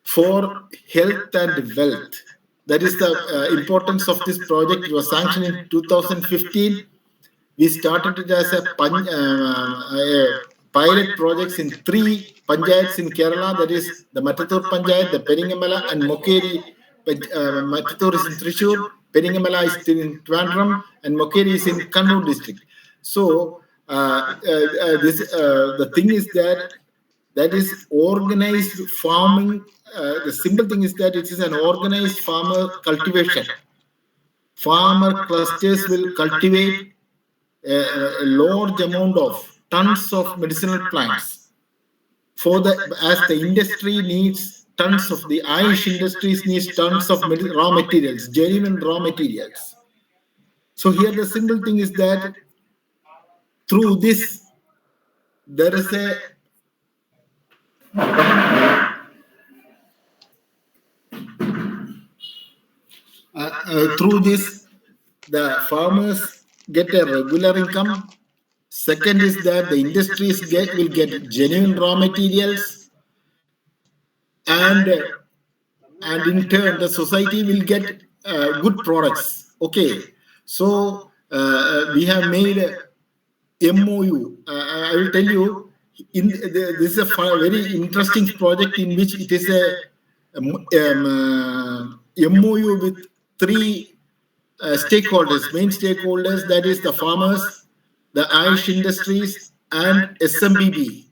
for health and wealth. That is the importance of this project. It was sanctioned in 2015. We started it as a pilot projects in 3 panchayats in Kerala. That is the Mattattur Panchayat, the Peringamala, and Mokkeri. Mattattur is in Thrissur, Peringamala is in Trivandrum, and Mokkeri is in Kannur district. So the thing is that is organized farming. The simple thing is that it is an organized farmer cultivation. Farmer clusters will cultivate a large amount of tons of medicinal plants as the industry needs tons of, the Irish industries needs tons of raw materials, genuine raw materials. So here the simple thing is that through this there is a through this the farmers get a regular income. Second is that the industries will get genuine raw materials, and in turn the society will get good products. Okay, so we have made a MOU. I will tell you, this is a very interesting project in which it is a MOU with 3 stakeholders, main stakeholders, that is the farmers, the Irish industries, and SMBB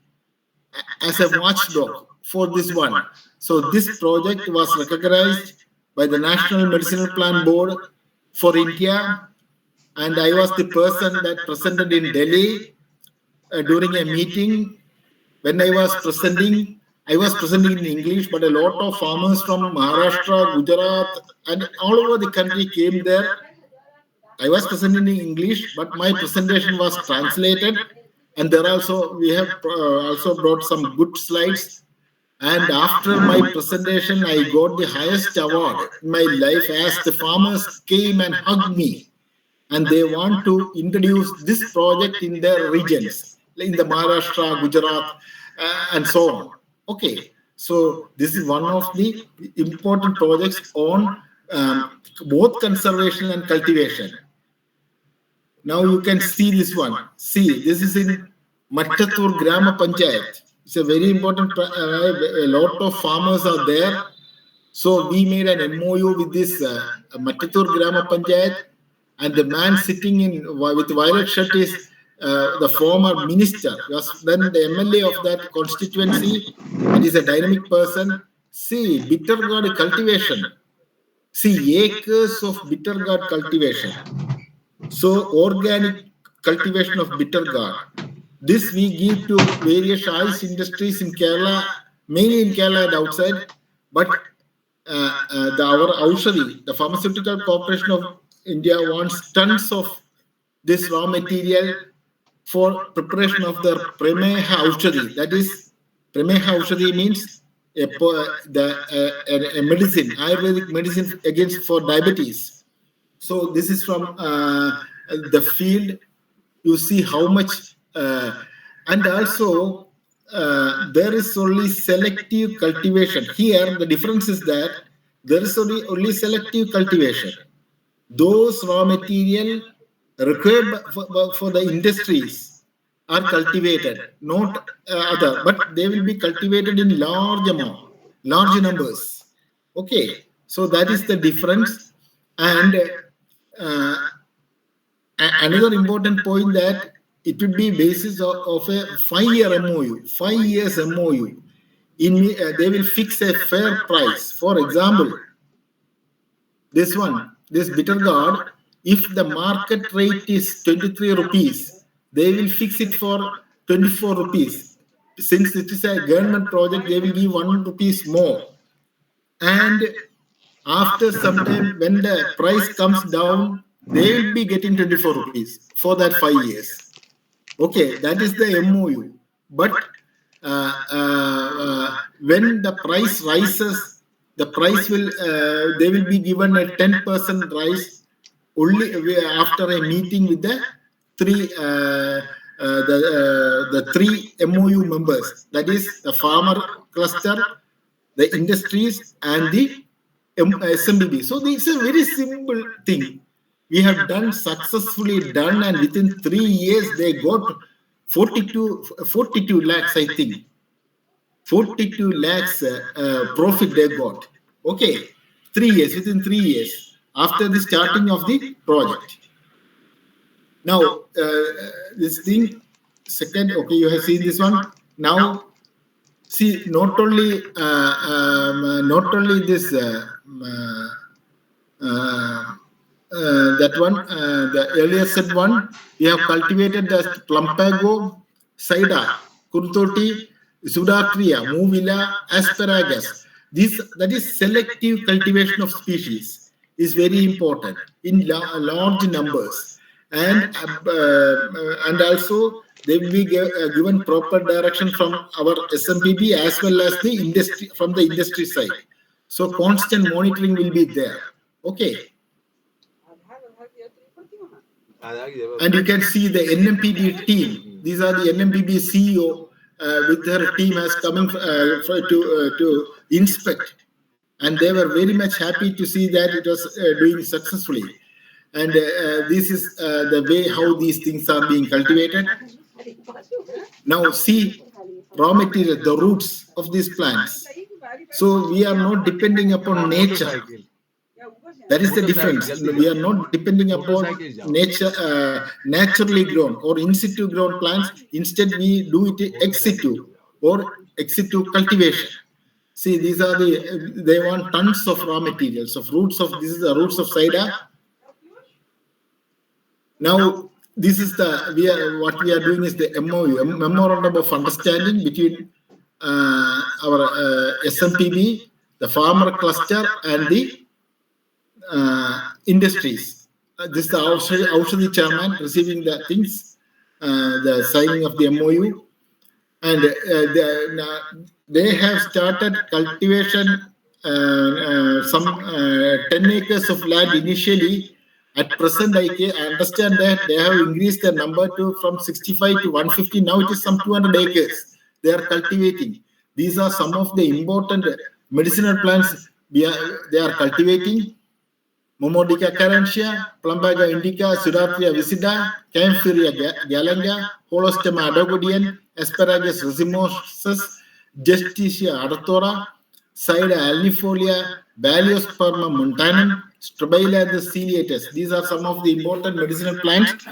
as a watchdog for this one. So this project was recognized by the National Medicinal Plan Board for India, and I was the person that presented in Delhi during a meeting. When I was presenting in English, but a lot of farmers from Maharashtra, Gujarat, and all over the country came there. I was presenting in English, but my presentation was translated, and there also we have also brought some good slides. And after my presentation, I got the highest award in my life as the farmers came and hugged me, and they want to introduce this project in their regions, in the Maharashtra, Gujarat, and so on. Okay, so this is one of the important projects on both conservation and cultivation. Now you can see this one. See, this is in Mattatur Grama Panchayat. It's a very important, a lot of farmers are there. So we made an MOU with this Mattatur Grama Panchayat, and the man sitting in with violet shirt is the former minister, was then the MLA of that constituency, and is a dynamic person. See, bitter gourd cultivation. See, acres of bitter gourd cultivation. So, organic cultivation of bitter gourd. This we give to various ice industries in Kerala, mainly in Kerala and outside. But our Aushadi, the Pharmaceutical Corporation of India, wants tons of this raw material for preparation of their Premeha Aushadi. That is, Premeha Aushadi means a medicine, Ayurvedic medicine for diabetes. So this is from the field. You see how much, and also there is only selective cultivation. Here the difference is that there is only selective cultivation. Those raw material required for the industries are cultivated, not other, but they will be cultivated in large numbers. Okay, so that is the difference. And another important point that it would be basis of a 5-year MOU, 5 years MOU. They will fix a fair price. For example, this bitter gourd, if the market rate is 23 rupees, they will fix it for 24 rupees. Since it is a government project, they will give 1 rupees more. And after some time, when the price comes down, they will be getting 24 rupees for that 5 years. Okay, that is the MOU. But when the price rises, the price will they will be given a 10% rise only after a meeting with the three MOU members. That is the farmer cluster, the industries, and the SMBB. So this is a very simple thing. We have successfully done, and within 3 years they got 42 lakhs, I think. 42 lakhs profit they got. Okay, within 3 years after the starting of the project. Now, this thing, second, okay, you have seen this one. Now, see, not only this that one, the earlier said one, we have cultivated the Plumpago, Saida, Kurtoti, Sudacria, Movilla, Asparagus. That is selective cultivation of species is very important in large numbers, and also they will be given proper direction from our SMPB as well as the industry, from the industry side. So constant monitoring will be there. Okay. And you can see the NMPB team. These are the NMPB CEO with her team has coming to inspect, and they were very much happy to see that it was doing successfully. And this is the way how these things are being cultivated. Now see raw material, the roots of these plants. So we are not depending upon nature. That is the difference. We are not depending upon nature, naturally grown or in situ grown plants. Instead, we do it ex situ or ex situ cultivation. See, these are they want tons of raw materials of roots of, this is the roots of cider. Now, this is what we are doing is the MOU, Memorandum of Understanding between our SMPB, the farmer cluster, and the industries. This is the Aushadhi chairman receiving the things, the signing of the MOU, and they have started cultivation some 10 acres of land initially. At present, I understand that they have increased the number from 65 to 150. Now it is some 200 acres they are cultivating. These are some of the important medicinal plants they are cultivating. Momodica carantia, Plumbaga indica, Sudatria visida, Camphilia galanga, Holostema adogodian, Asparagus racemosus, Justicia adatora, Sida alnifolia, Baliosperma montanum, Strobila the ciliatus. These are some of the important medicinal plants.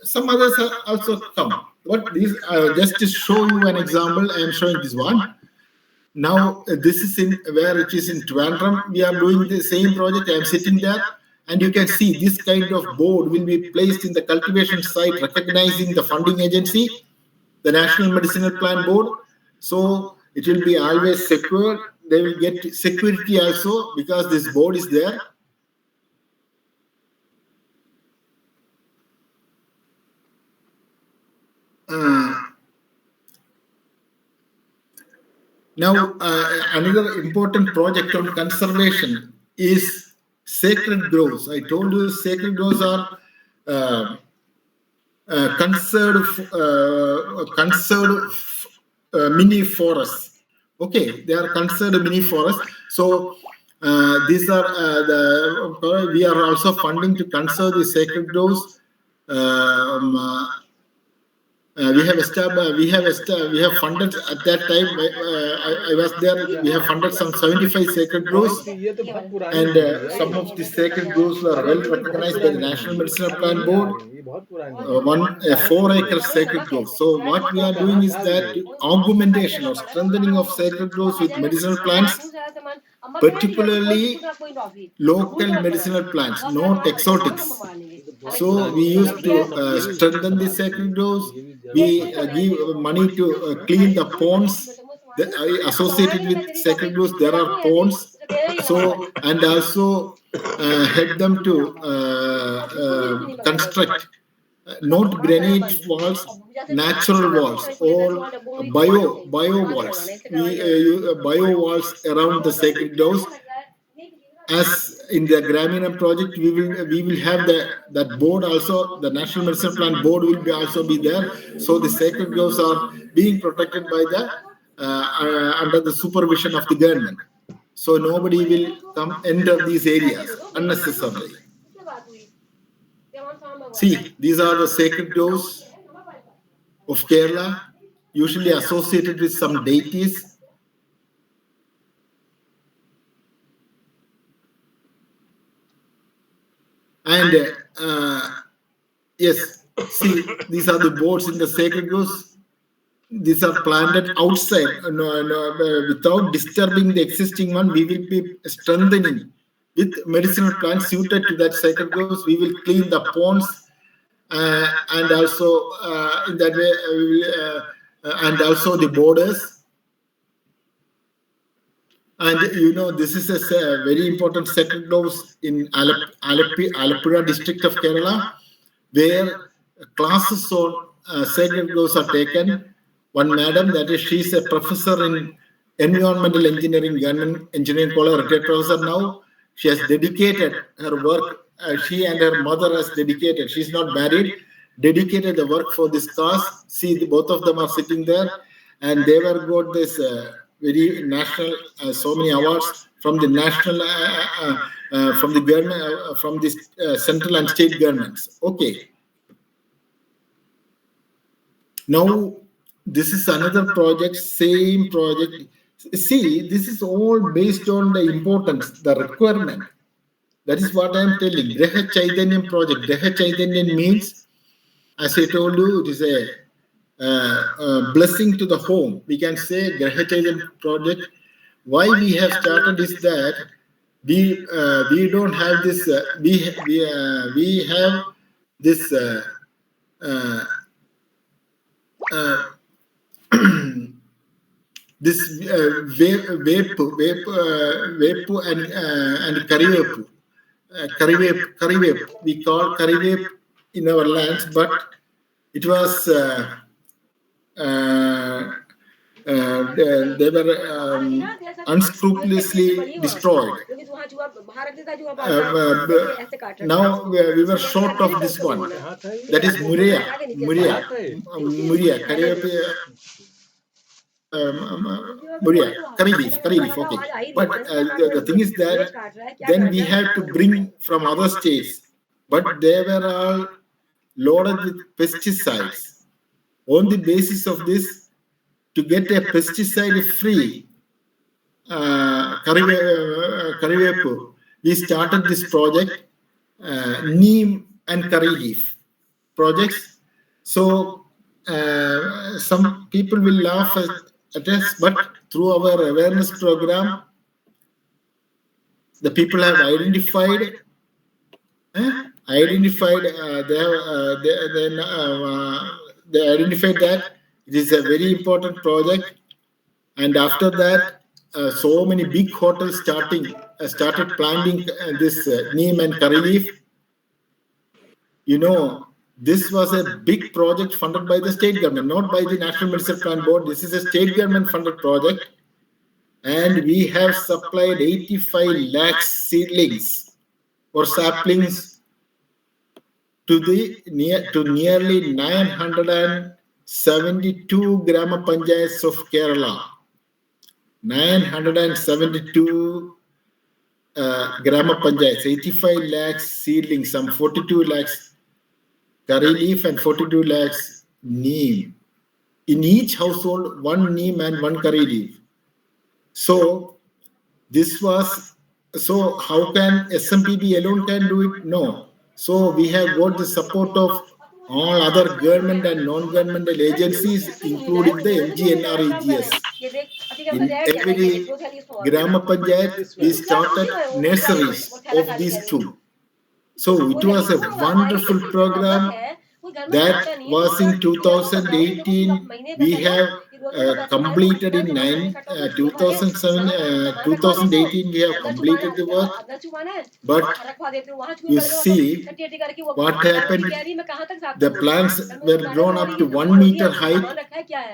Some others are also come. But these just to show you an example, I am showing this one. Now, this is where it is in Trivandrum. We are doing the same project. I am sitting there, and you can see this kind of board will be placed in the cultivation site, recognizing the funding agency, the National Medicinal Plant Board. So it will be always secure. They will get security also because this board is there. Now, another important project on conservation is sacred groves. I told you sacred groves are conserved mini forests. Okay, they are conserved mini forests. So these are we are also funding to conserve the sacred groves. We have funded at that time. I was there. We have funded some 75 sacred groves, and some of the sacred groves were well recognized by the National Medicinal Plant Board. 4-acre sacred groves. So what we are doing is that augmentation or strengthening of sacred groves with medicinal plants, particularly local medicinal plants, not exotics. So we used to strengthen the sacred groves. We give money to clean the ponds associated with sacred groves. There are ponds. So, and also help them to construct not granite walls, natural walls, or bio walls. Bio walls around the sacred groves. As in the Graminam project, we will have that board also. The National Medicinal Plant Board will also be there. So the sacred groves are being protected by the under the supervision of the government. So nobody will come enter these areas unnecessarily. See, these are the sacred groves of Kerala, usually associated with some deities. And yes, see, these are the boards in the sacred groves. These are planted outside, without disturbing the existing one. We will be strengthening with medicinal plants suited to that sacred groves. We will clean the ponds, and also in that way, we will, and also the borders. And this is a very important sacred groves in Alappuzha district of Kerala, where classes on sacred groves are taken. One madam, that is, she is a professor in environmental engineering, government engineering college, retired professor now. She has dedicated her work. She and her mother has dedicated. She's not married. Dedicated the work for this cause. See, both of them are sitting there, and they were got this very national, so many awards from the national, from the government, from the central and state governments. Okay. Now, this is another project, same project. See, this is all based on the importance, the requirement. That is what I am telling. Graha Chaitanyam project. Graha Chaitanyam means, as I told you, it is a blessing to the home. We can say Graha Chaitanyam project why we have started is that we don't have this we have this uh, this vape and karivepu. We call karivepu in our lands, but it was they were unscrupulously destroyed. Now we were short of this one. That is Muria. Muria, curry leaf, okay. But the thing is that then we had to bring from other states, but they were all loaded with pesticides. On the basis of this, to get a pesticide-free karivepu, we started this project, neem and curry leaf projects. So some people will laugh at us, but through our awareness program, the people have identified they identified that it is a very important project. And after that, so many big hotels started planting this neem and curry leaf. You know, this was a big project funded by the state government, not by the National Medicinal Plant Board. This is a state government funded project. And we have supplied 85 lakh seedlings or saplings to nearly 972 Grama Panchayats of Kerala. 972 Grama Panchayats, 85 lakhs seedlings, some 42 lakhs curry leaf and 42 lakhs neem. In each household, one neem and one curry leaf. So this was, so how can SMPB alone can do it? No. So we have got the support of all other government and non-governmental agencies, including the MGNREGS. In every Grama Panchayat, we started nurseries of these two. So it was a wonderful program. That was in 2018. We have completed in 2018. We have completed the work. But you see what happened. The plants were grown up to 1 meter height.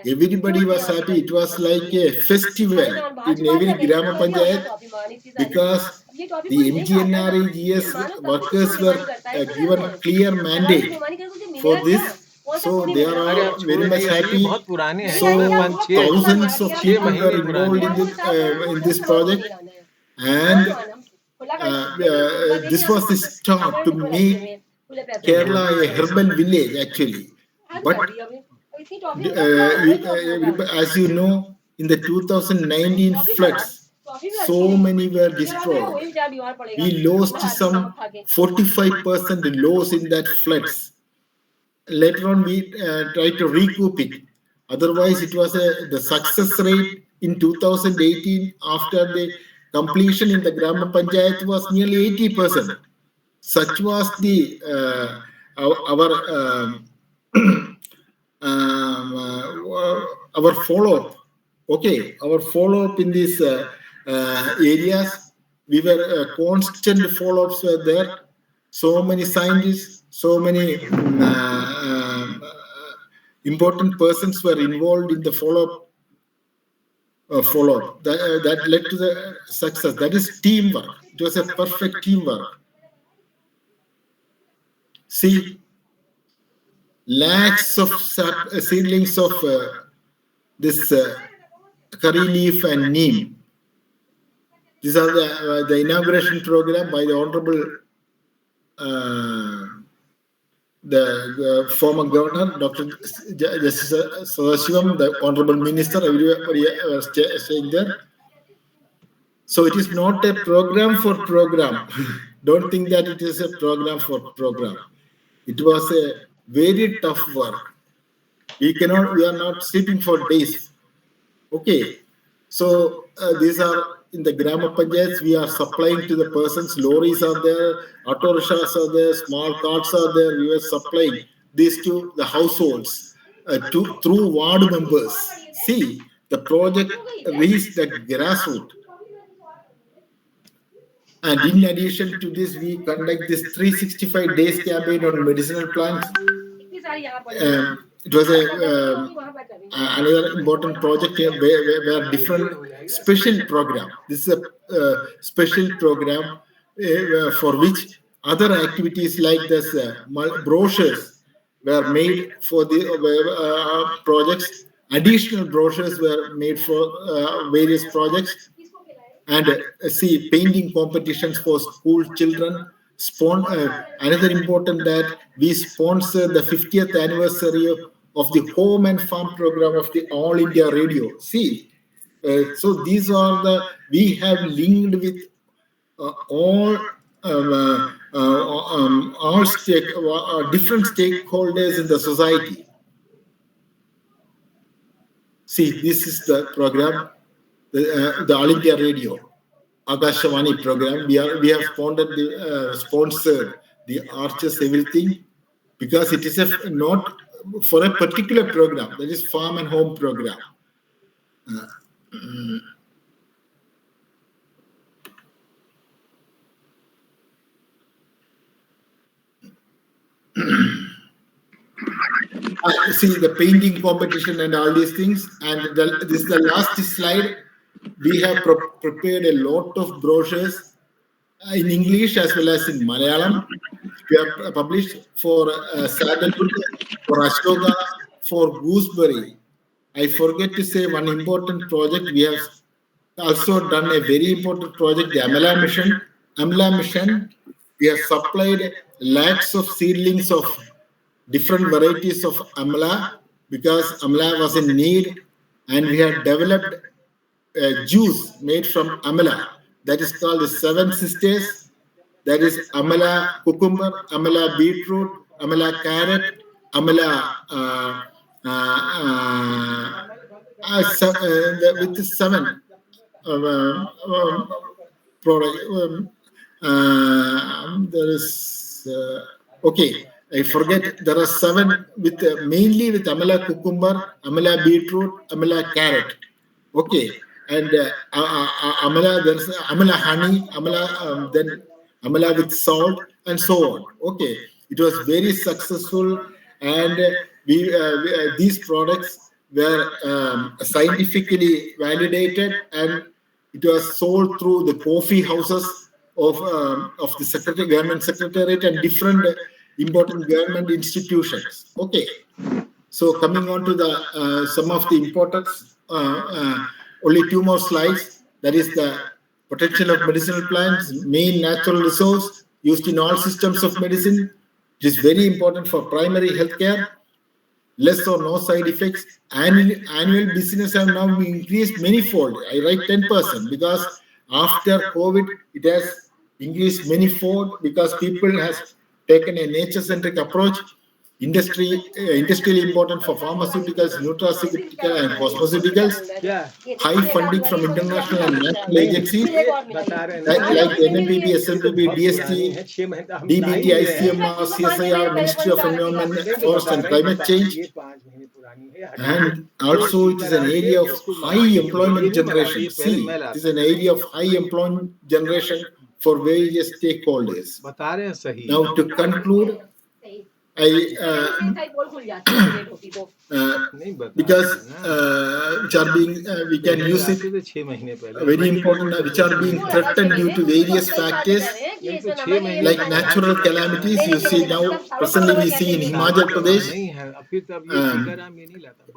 Everybody was happy. It was like a festival in every Grama Panchayat because the MGNREGS workers were given clear mandate for this. So they are all very much happy. So thousands of people were involved in this project, and this was the start to make Kerala a herbal village actually. But as you know, in the 2019 floods, so many were destroyed. We lost some 45% loss in that floods. Later on, we tried to recoup it. Otherwise, it was the success rate in 2018 after the completion in the Grama Panchayat was nearly 80%. Such was the our follow-up. Okay, our follow-up in these areas, we were constant follow-ups were there. So many scientists, so many important persons were involved in the follow-up. That led to the success. That is teamwork. It was a perfect teamwork. See, lakhs of seedlings of this curry leaf and neem. These are the inauguration program by the Honorable the former governor, Dr. Justice Sadashivam, the Honorable Minister, everybody was saying there. So it is not a program for program. Don't think that it is a program for program. It was a very tough work. We are not sleeping for days. Okay. So these are in the Grama Panchayats, we are supplying to the persons, lorries are there, auto rickshaws are there, small carts are there, we were supplying these to the households through ward members. See, the project reached the grassroots. And in addition to this, we conduct this 365 days campaign on medicinal plants. It was another important project here where different special program. This is a special program for which other activities like this brochures were made for the projects. Additional brochures were made for various projects. And see, painting competitions for school children. Another important that we sponsor the 50th anniversary of the home and farm program of the All India Radio. See, so these are we have linked with all different stakeholders in the society. See, this is the program, the All India Radio, Akashvani program. We have sponsored the Archers everything, because it is not for a particular program. That is farm and home program. See the painting competition and all these things. And this is the last slide. We have prepared a lot of brochures in English as well as in Malayalam. We have published for sandalwood, for Ashoka, for gooseberry. I forget to say one important project. We have also done a very important project, the Amala Mission. Amala Mission, we have supplied lakhs of seedlings of different varieties of amla, because amla was in need, and we have developed a juice made from amla that is called the Seven Sisters. That is amla cucumber, amla beetroot, amla carrot, amla with 7 product. There is okay. I forget. There are 7 with mainly with amla cucumber, amla beetroot, amla carrot. Okay, and amla, there's amla honey, amla then amla with salt, and so on. Okay, it was very successful, and these products were scientifically validated, and it was sold through the coffee houses of the government secretariat and different important government institutions. Okay, so coming on to the some of the importance, only 2 more slides. That is the protection of medicinal plants, main natural resource used in all systems of medicine. It is very important for primary healthcare. Less or no side effects. Annual business have now increased manyfold. I write 10% because after COVID, it has increased manyfold because people has taken a nature-centric approach. Industrially important for pharmaceuticals, nutraceutical and cosmeceuticals. High funding from international and national agencies like NMPB, SMPB, DST, DBT, ICMR, CSIR, Ministry of Environment, Forest and Climate Change. And also it is an area of high employment generation. See, it is an area of high employment generation for various stakeholders. Now to conclude, because which are being we can use it very important, which are being threatened due to various factors like natural calamities. You see now presently we see in Himachal Pradesh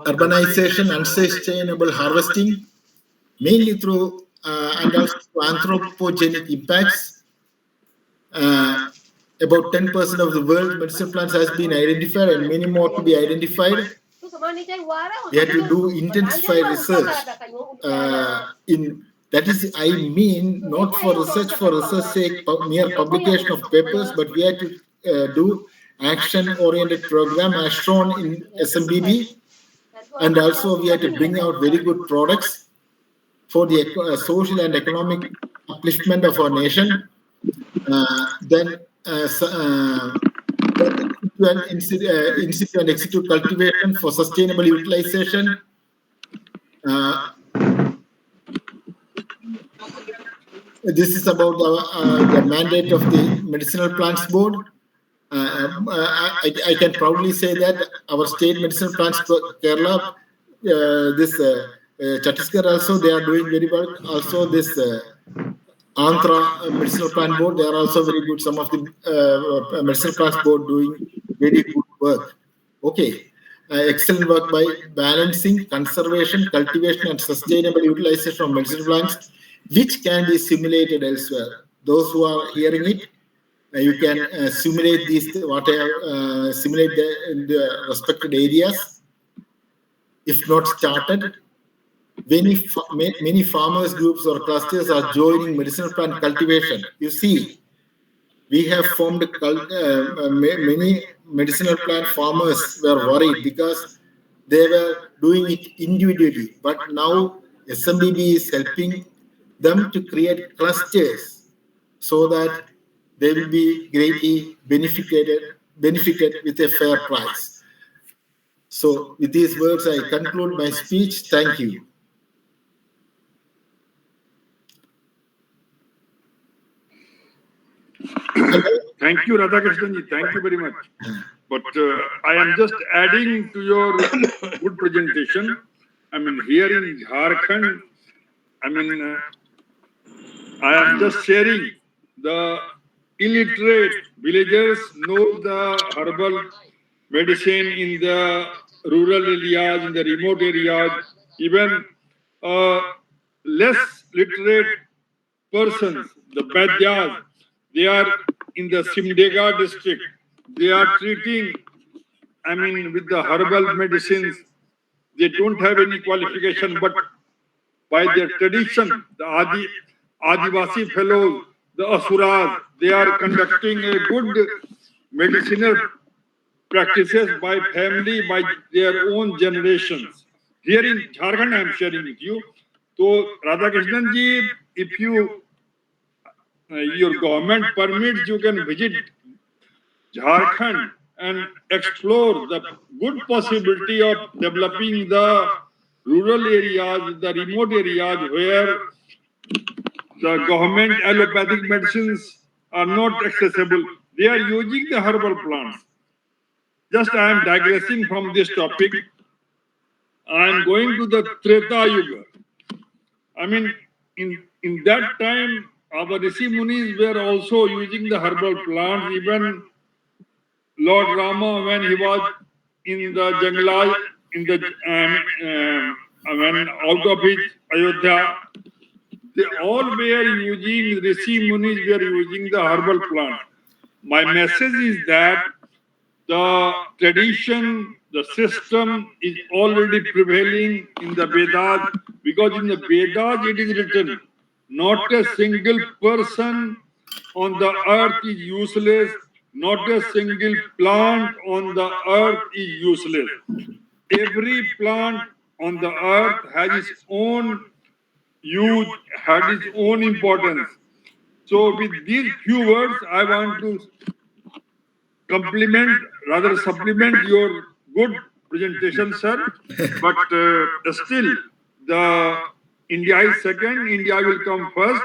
urbanization, unsustainable harvesting, mainly through and also anthropogenic impacts. About 10% of the world medicinal plants has been identified, and many more to be identified. We have to do intensified research in that is, I mean, not for research sake, mere publication of papers, but we have to do action-oriented program as shown in SMBB, and also we have to bring out very good products. for the social and economic upliftment of our nation. Then in situ cultivation for sustainable utilization. This is about the mandate of the Medicinal Plants Board. I can proudly say that our state medicinal plants, Kerala, Chhattisgarh also, they are doing very well. Also, this Andhra Medicinal Plant Board, they are also very good. Some of the Medicinal Plants Board doing very good work. Okay. Excellent work by balancing conservation, cultivation, and sustainable utilization of medicinal plants, which can be simulated elsewhere. Those who are hearing it, you can simulate these, simulate in the respected areas. If not started, many farmers groups or clusters are joining medicinal plant cultivation. You see, we have formed many medicinal plant farmers were worried because they were doing it individually. But now SMBB is helping them to create clusters so that they will be greatly benefited with a fair price. So with these words, I conclude my speech. Thank you. Thank you, Radhakrishnan. Thank you very much. But I am just adding to your good presentation. I mean, here in Jharkhand, I mean, I am just sharing the illiterate villagers know the herbal medicine in the rural areas, in the remote areas, even less literate persons, the Baidyas, they are in the Simdega district. They are treating, I mean, with the herbal medicines. They don't have any qualification, but by their tradition, the Adivasi fellows, the Asuras, they are conducting a good medicinal practices by family, by their own generations. Here in Jharkhand, I am sharing with you. So, Radhakrishnan ji, if you your government permits, you can visit Jharkhand and explore the good possibility of developing the rural areas, the remote areas where the government allopathic medicines are not accessible. They are using the herbal plants. Just I am digressing from this topic. I am going to the Treta Yuga. I mean, in that time, our Rishi Munis were also using the herbal plants. Even Lord Rama, when he was in the Jangla, in the when out of his Ayodhya, they all were using, Rishi Munis were using the herbal plant. My message is that the tradition, the system is already prevailing in the Vedas, because in the Vedas it is written, not a single person on the earth is useless, not a single plant on the earth is useless. Every plant on the earth has its own use, has its own importance. So with these few words, I want to compliment, rather supplement your good presentation, sir. But still, the India is second, India will come first.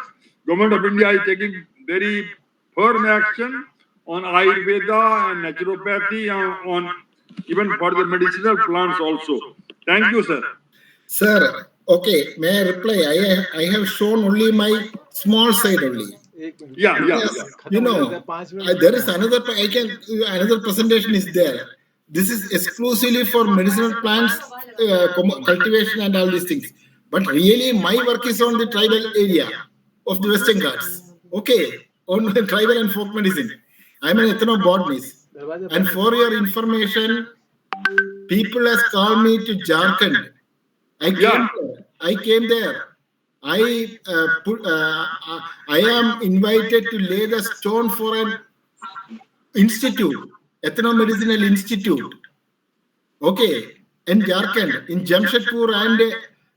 Government of India is taking very firm action on Ayurveda and naturopathy, on even for the medicinal plants also. Thank you, sir. Sir, okay, may I reply? I have shown only my small side only. Yeah. You know, there is another presentation is there. This is exclusively for medicinal plants, cultivation and all these things. But really, my work is on the tribal area of the Western Ghats. Okay, on tribal and folk medicine. I'm an ethnobotanist. And for your information, people has called me to Jharkhand. I came there. I am invited to lay the stone for an institute, ethnomedicinal institute. Okay, in Jharkhand, in Jamshedpur, and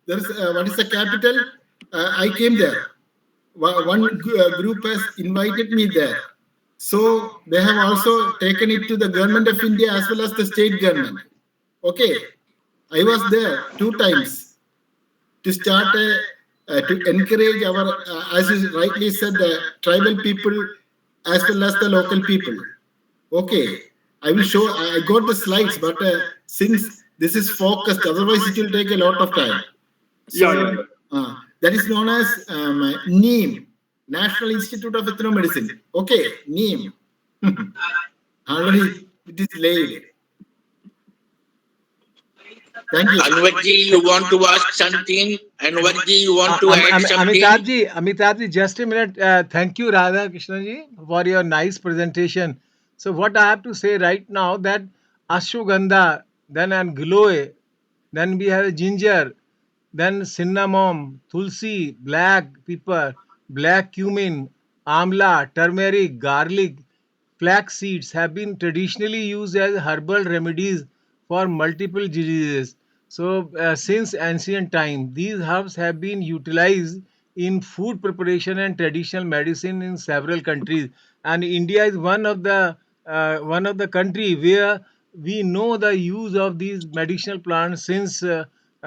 there's what is the capital? I came there. One group has invited me there. So they have also taken it to the government of India as well as the state government. Okay, I was there 2 times to start to encourage our, as you rightly said, the tribal people as well as the local people. Okay, I will show. I got the slides, but since this is focused, otherwise it will take a lot of time. So that is known as NEEM, National Institute of Ethnomedicine. Okay, NEEM. Already it is laid. Thank you. Anwarji, you want to ask something? Anwarji, you want to add something? Amitabh ji, just a minute. Thank you, Radhakrishnan ji, for your nice presentation. So what I have to say right now that ashwagandha, then and gloe, then we have ginger, then cinnamon, tulsi, black pepper, black cumin, amla, turmeric, garlic, flax seeds have been traditionally used as herbal remedies for multiple diseases. So, since ancient time, these herbs have been utilized in food preparation and traditional medicine in several countries. And India is one of the country where we know the use of these medicinal plants since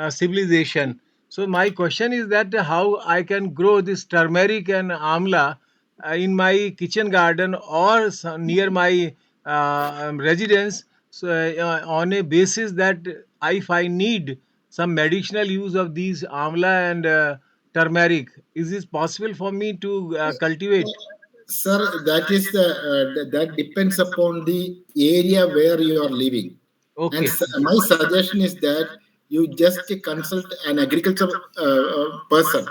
civilization. So, my question is that how I can grow this turmeric and amla in my kitchen garden or near my residence, so on a basis that if I need some medicinal use of these amla and turmeric, is this possible for me to cultivate? Sir, that is the that depends upon the area where you are living. And Okay. my suggestion is that you just consult an agriculture person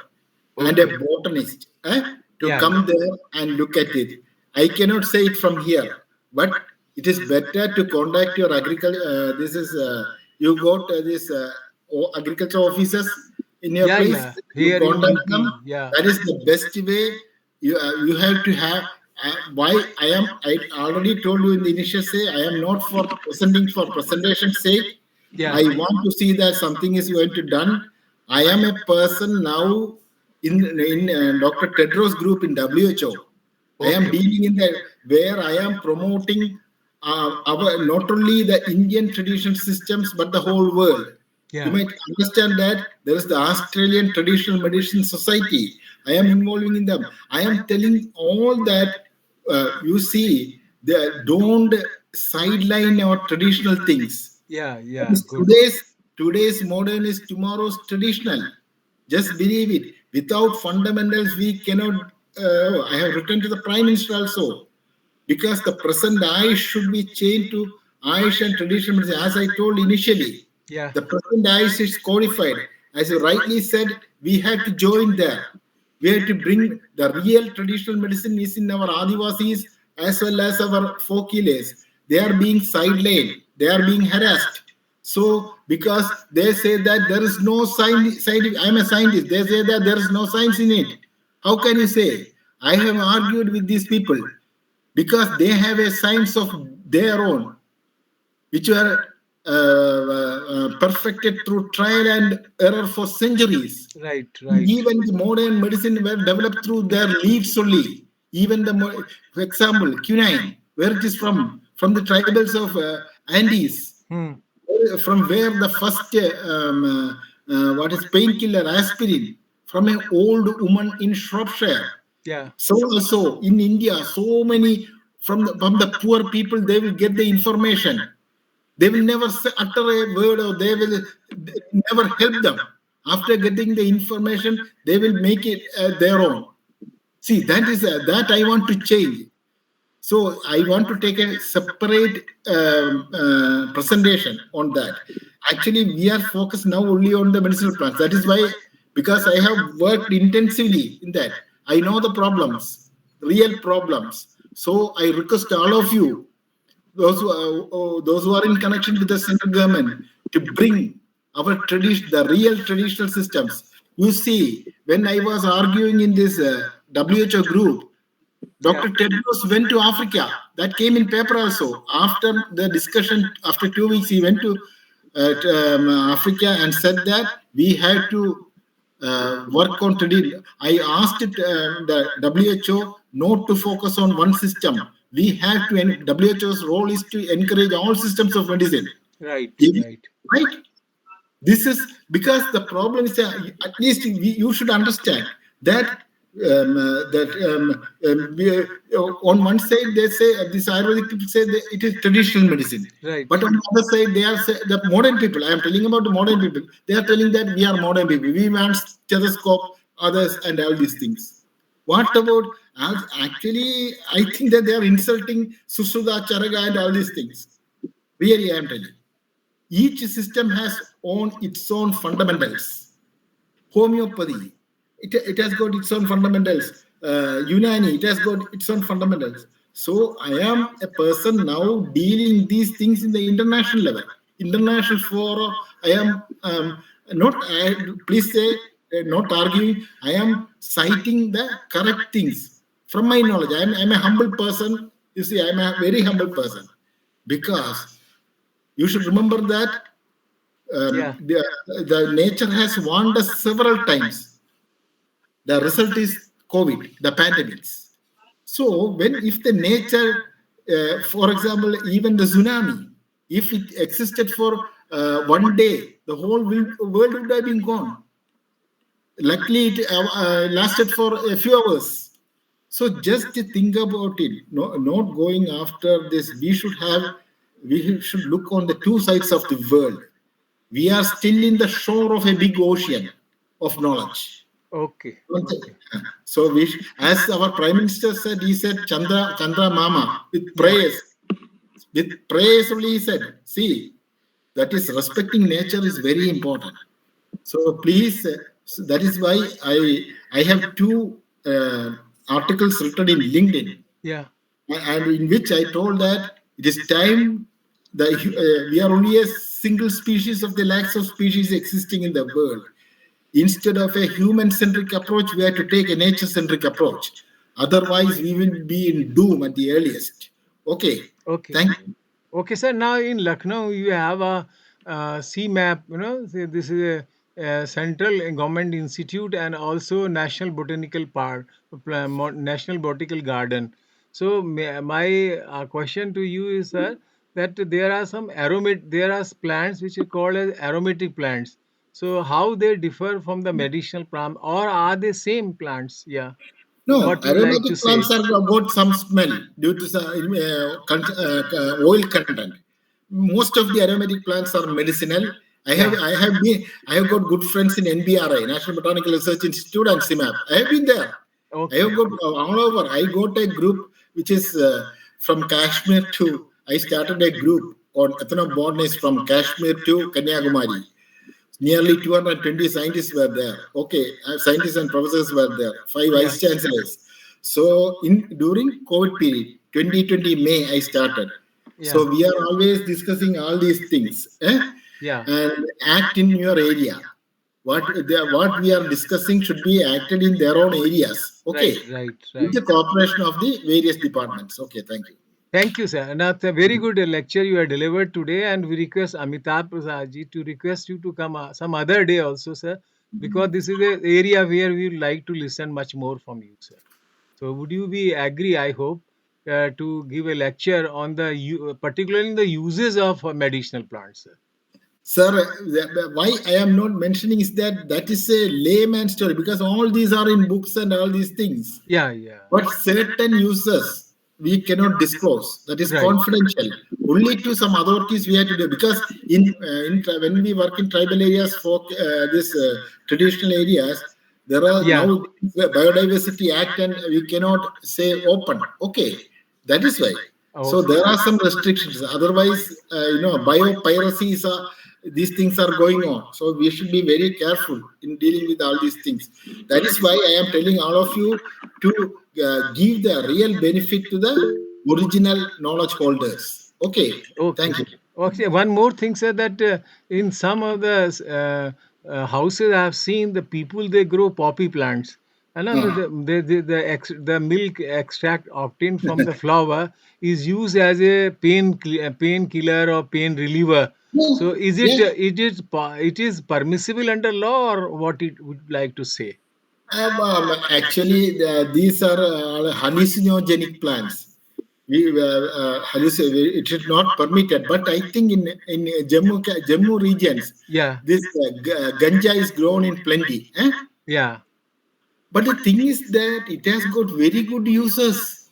and a Okay. botanist to Yeah. come there and look at it. I cannot say it from here, but it is better to contact your agriculture. This is you got this agriculture officers in your Yeah, place. yeah. You Here in contact them. UP. Yeah. That is the best way. You have to have. Why I already told you in the initial say I am not for presenting for presentation's sake. Yeah. I want to see that something is going to done. I am a person now in Dr. Tedros group in WHO. I am Okay. dealing in the where I am promoting our not only the Indian traditional systems but the whole world. You Yeah. might understand that there is the Australian Traditional Medicine Society. I am involving in them. I am telling all that you see. They don't sideline our traditional things. Yeah. Yeah. Good. Today's modern is tomorrow's traditional. Just believe it. Without fundamentals, we cannot. I have written to the Prime Minister also because the present Ayush should be changed to Ayush and traditional medicine. As I told initially, Yeah. the present Ayush is codified. As you rightly said, we have to join there. We have to bring the real traditional medicine is in our Adivasis as well as our folk healers. They are being sidelined. They are being harassed. So, because they say that there is no scientific, I'm a scientist. They say that there is no science in it. How can you say? I have argued with these people because they have a science of their own, which were perfected through trial and error for centuries. Right. Right. Even the modern medicine were developed through their leaves only. Even for example, quinine, where it is from the tribals of Andes, Hmm. from where the first what is painkiller aspirin from an old woman in Shropshire. Yeah. So also in India, so many from the poor people, they will get the information. They will never utter a word or they will never help them. After getting the information, they will make it their own. See, that I want to change. So I want to take a separate presentation on that. Actually, we are focused now only on the medicinal plants. That is why, because I have worked intensively in that, I know the problems, real problems. So I request all of you, those who are in connection with the central government, to bring our the real traditional systems. You see, when I was arguing in this WHO group, Yeah. Dr. Tedros went to Africa. That came in paper also. After the discussion, after 2 weeks, he went to Africa and said that we have to work on tradition. I asked the WHO not to focus on one system. We have to, WHO's role is to encourage all systems of medicine. Right, If- right. right? This is because the problem is at least you should understand that on one side they say this Ayurvedic people say that it is traditional medicine, Right. but on the other side they are the modern people. I am telling about the modern people. They are telling that we are modern people. We want stethoscope, others, and all these things. What about actually? I think that they are insulting Susuda, Charaga, and all these things. Really, I am telling. Each system has its own fundamentals. Homeopathy, it has got its own fundamentals. Unani, it has got its own fundamentals. So I am a person now dealing these things in the international level, international forum. I am not. Please say not arguing. I am citing the correct things from my knowledge. I'm a humble person. You see, I'm a very humble person because you should remember that Yeah. the nature has warned us several times. The result is COVID, the pandemics. So when if the nature, for example, even the tsunami, if it existed for one day, the whole world would have been gone. Luckily, it lasted for a few hours. So just think about it. No, not going after this. We should look on the two sides of the world. We are still in the shore of a big ocean of knowledge. Okay. Okay. So as our Prime Minister said, he said Chandra Mama with prayers. With prayers only he said. See, that is respecting nature is very important. So please, so that is why I have two articles written in LinkedIn, Yeah. and in which I told that it is time that we are only a single species of the lakhs of species existing in the world. Instead of a human-centric approach, we have to take a nature-centric approach. Otherwise, we will be in doom at the earliest. Okay. Okay. Thank you. Okay, sir. Now in Lucknow, you have a CMAP. This is a central government institute and also National Botanical Park, National Botanical Garden. So my question to you is, sir, that there are some there are plants which are called as aromatic plants. So how they differ from the medicinal plant, or are they same plants? Yeah. No, What you like to aromatic say? plants are about some smell due to some oil content. Most of the aromatic plants are medicinal. I have got good friends in NBRI, National Botanical Research Institute, and CIMAP. I have been there. I Okay. have got all over. I got a group which is from Kashmir to. I started a group on ethnobotanists from Kashmir to Kanyakumari. Nearly 220 scientists were there. Okay, scientists and professors were there. 5 Yeah. vice chancellors. So during COVID period, 2020 May, I started. Yeah. So we are always discussing all these things, Yeah. and act in your area. What we are discussing should be acted in their own areas. Okay, Right. with the cooperation of the various departments. Okay, thank you. Thank you, sir. And that's a very good lecture you have delivered today. And we request Amitabh Prasad ji to request you to come some other day also, sir, because this is the area where we would like to listen much more from you, sir. So would you be agree? I hope to give a lecture on particularly the uses of medicinal plants, sir. Sir, why I am not mentioning is that is a layman story because all these are in books and all these things. Yeah. But certain users we cannot disclose. That is Right. confidential. Only to some authorities we have to do because when we work in tribal areas, this traditional areas, there are Yeah. now the Biodiversity Act and we cannot say open. Okay, that is why. So Okay. there are some restrictions. Otherwise, biopiracy is these things are going on. So we should be very careful in dealing with all these things. That is why I am telling all of you to give the real benefit to the original knowledge holders. Okay. Okay. Thank you. Okay. One more thing, sir, that in some of the houses I have seen the people they grow poppy plants, and the milk extract obtained from the flower is used as a painkiller or pain reliever Yeah, So is yeah. it is permissible under law, or what it would like to say? Actually, these are hallucinogenic plants. It is not permitted. But I think in Jammu regions, Yeah, this ganja is grown in plenty. Eh? yeah, But the thing is that it has got very good uses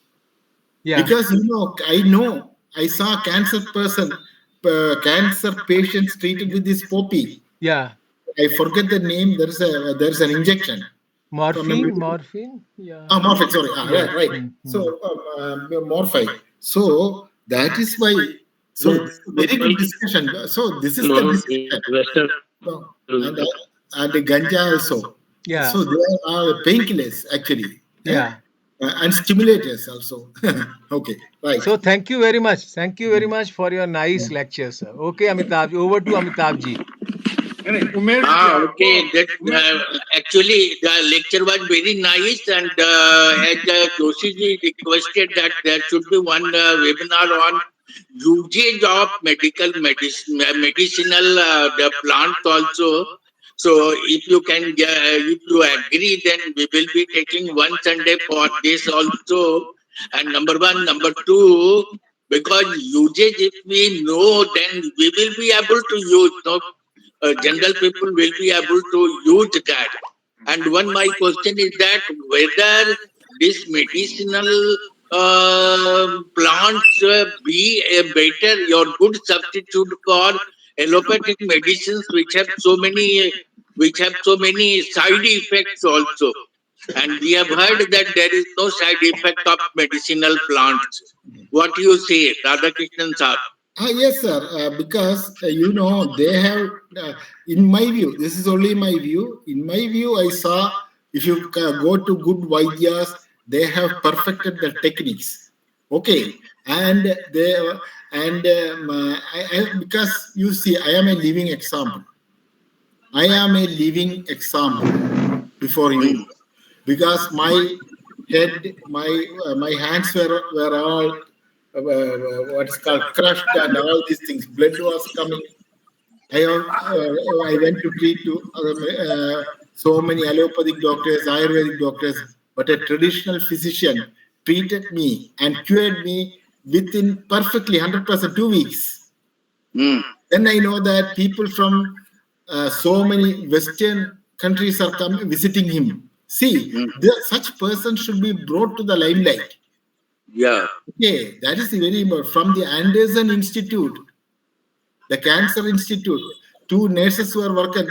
yeah, because I saw a cancer patients treated with this poppy. yeah. I forget the name. There's an injection from a Morphine. Yeah, Morphic, sorry. yeah. Right. So, Mm. Morphi. So, that is why. So, this is very good discussion. So, this is the discussion. So, and the ganja also. Yeah, So, there are painkillers actually. Eh? yeah. And stimulators also. Okay, right. So thank you very much. Thank you very much for your nice lecture, sir. Okay, Amitabh. Over to Amitabh ji. Umesh ji, Okay. That Umesh, actually the lecture was very nice, and as Joshi ji requested that there should be one webinar on usage of medicinal the plants also. So if you can, if you agree, then we will be taking one Sunday for this also. And number one, number two, because usage, if we know, then we will be able to use. No, general people will be able to use that. And one my question is that whether this medicinal plants be a better or good substitute for allopathic medicines, which have so many side effects also. And we have heard that there is no side effect of medicinal plants. What do you say, Radhakrishnan sir? Yes, sir. Because they have. In my view, this is only my view. In my view, I saw if you go to good Vaidyas, they have perfected the techniques. Okay, and because you see, I am a living example. I am a living example before you because my head, my hands were all what's called crushed and all these things. Blood was coming. I went to treat so many allopathic doctors, Ayurvedic doctors, but a traditional physician treated me and cured me within perfectly 100%, 2 weeks. Mm. Then I know that people from so many Western countries are coming visiting him. See, such person should be brought to the limelight. Yeah. Okay, that is very important. From the Anderson Institute, the Cancer Institute, two nurses who are working.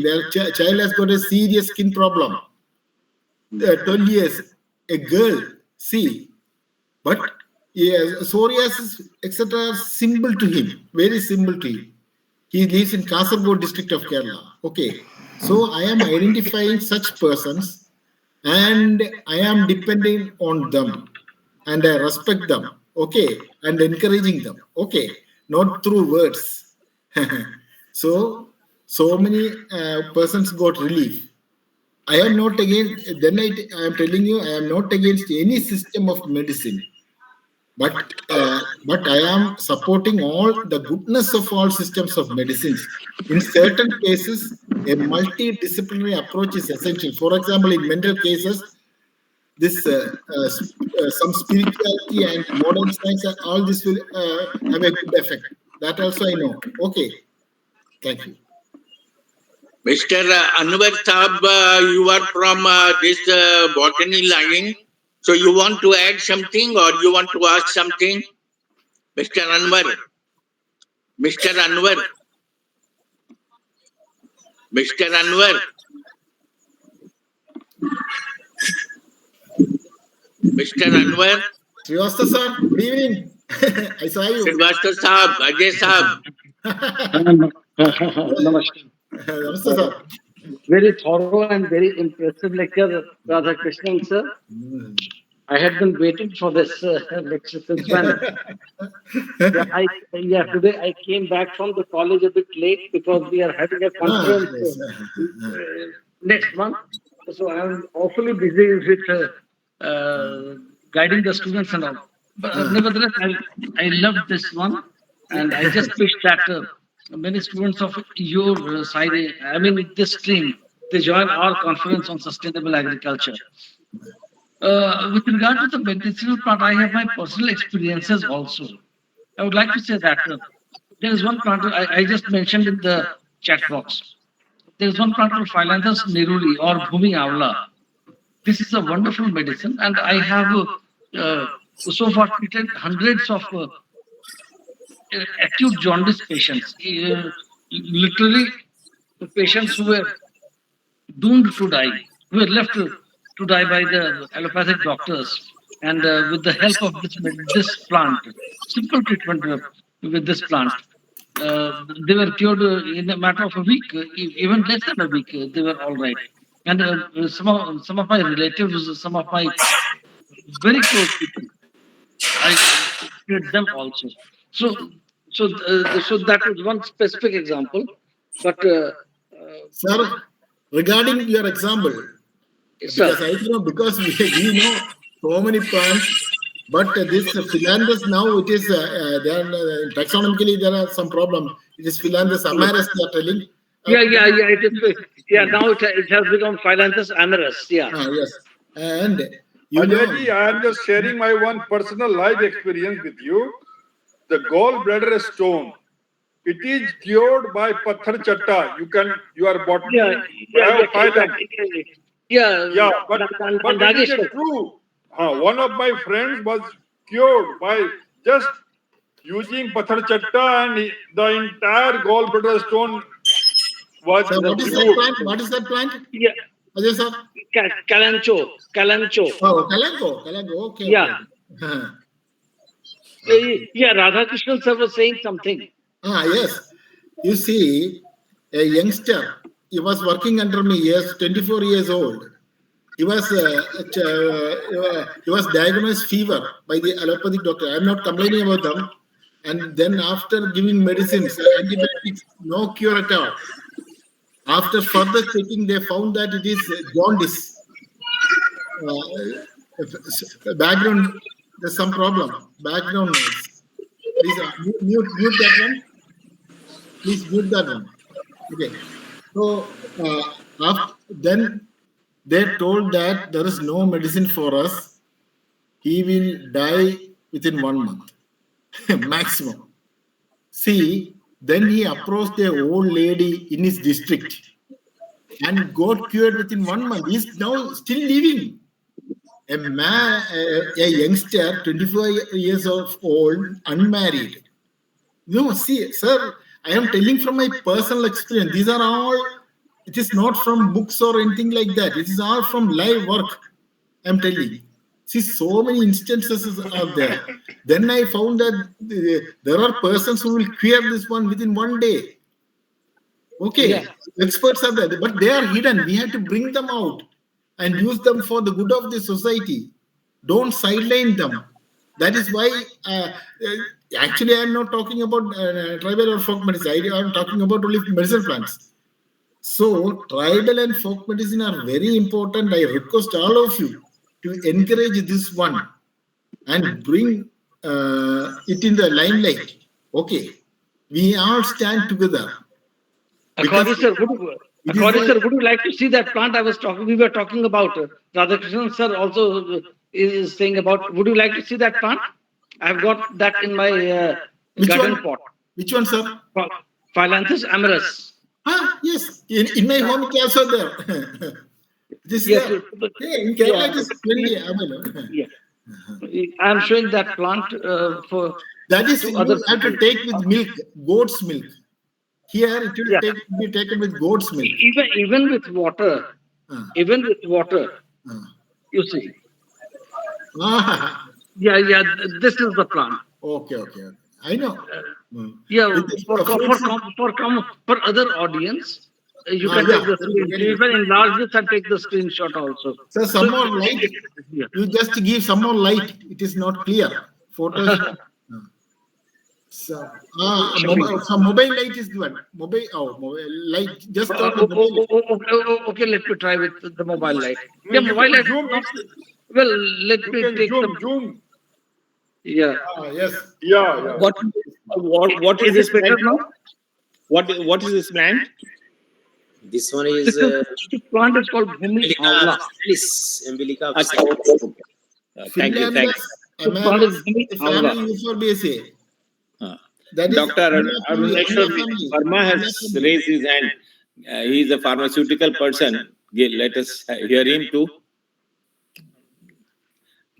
Their child has got a serious skin problem. 12 years, a girl. See, but psoriasis, etc., are simple to him, very simple to him. He lives in Kasaragod district of Kerala. Okay, so I am identifying such persons, and I am depending on them, and I respect them. Okay, and encouraging them. Okay, not through words. So many persons got relief. I am not against. Then I am telling you, I am not against any system of medicine, but I am supporting all the goodness of all systems of medicines. In certain cases, a multidisciplinary approach is essential. For example, in mental cases, this some spirituality and modern science, all this will have a good effect. That also I know. Okay, thank you. Mr. Anwar Saab, you are from this botany line. So you want to add something or you want to ask something? Mr. Anwar. Mr. Anwar. Mr. Anwar. Mr. Anwar. Srivastava sir, good evening. I saw you. Srivastava Saab, Ajay Saab. Namaskar. Namaste, sir. Very thorough and very impressive lecture, Radhakrishnan sir. I had been waiting for this lecture since when. Today I came back from the college a bit late because we are having a conference Yes. next month. So I am awfully busy with guiding the students and all. But nevertheless, I loved this one, and I just wish that many students of your side, I mean, this stream, they join our conference on sustainable agriculture. With regard to the medicinal part, I have my personal experiences also. I would like to say that there is one plant I just mentioned in the chat box. There is one plant called Phyllanthus neruli or Bhumi Avla. This is a wonderful medicine, and I have so far treated hundreds of acute jaundice patients. Literally, the patients who were doomed to die, who were left to die by the allopathic doctors. And with the help of this plant, simple treatment with this plant, they were cured in a matter of a week, even less than a week. They were all right. And some of my relatives, some of my very close people, I treated them also. So that is one specific example. But Sir, regarding your example, because I know, because we know so many plants, but this Philanthus now it is there taxonomically there are some problem. It is Philanthus amaris they are telling. It is. Now it has become Phyllanthus amaris. Yes, and Ajay, I am just sharing my one personal life experience with you. The gallbladder stone. It is cured by Pathar Chatta. You are botany. But it is true. One of my friends was cured by just using Pathar Chatta, and the entire gallbladder stone was removed. What is that plant? Ajay sir? Kalancho. Oh, Kalango. Okay. Radhakrishnan sir was saying something. Yes. You see, a youngster, he was working under me, yes, 24 years old. He was diagnosed fever by the allopathic doctor. I am not complaining about them. And then after giving medicines, antibiotics, no cure at all. After further checking, they found that it is jaundice. Background, there's some problem. Background noise. Please mute that one. Please mute that one. Okay. So then they told that there is no medicine for us. He will die within 1 month, maximum. See, then he approached a old lady in his district and got cured within 1 month. He is now still living. A man, a youngster, 24 years of old, unmarried. No, see, sir, I am telling from my personal experience. These are all, it is not from books or anything like that. It is all from live work, I am telling. See, so many instances are there. Then I found that there are persons who will cure this one within 1 day. Okay, experts are there, but they are hidden. We have to bring them out and use them for the good of the society. Don't sideline them. That is why, actually, I am not talking about tribal or folk medicine. I am talking about only medicinal plants. So, tribal and folk medicine are very important. I request all of you to encourage this one and bring it in the limelight. Okay, we all stand together. According sir, would you like to see that plant we were talking about? Radhakrishnan sir also is saying about, would you like to see that plant? I've got that in my garden pot. Which one, sir? Phyllanthus amaris. Yes. In my home, it is also there. In Kerala, it is plenty available. I am showing that plant for. That is, you have to take with milk, goat's milk. Here, it will be taken with goat's milk. Even with water. You see. This is the plant. Okay. I know. For other audience, you can take the screen. You can enlarge this and take the screenshot also. So some more light. You just give some more light. It is not clear. Photos. So, mobile light is given. Mobile light. Just okay, let me try with the mobile light. Mobile light. Well, let me take zoom. Yeah. Yes. What is this better now? What is this plant? This one is This plant is called Bhumi Avla. Umbilica. Thank you. Thank This plant is Bhumi Avla. family euphorbiaceae. you. That is Dr. Aruneshwar family. Verma has raised his hand. He is a pharmaceutical person. Let us hear him too.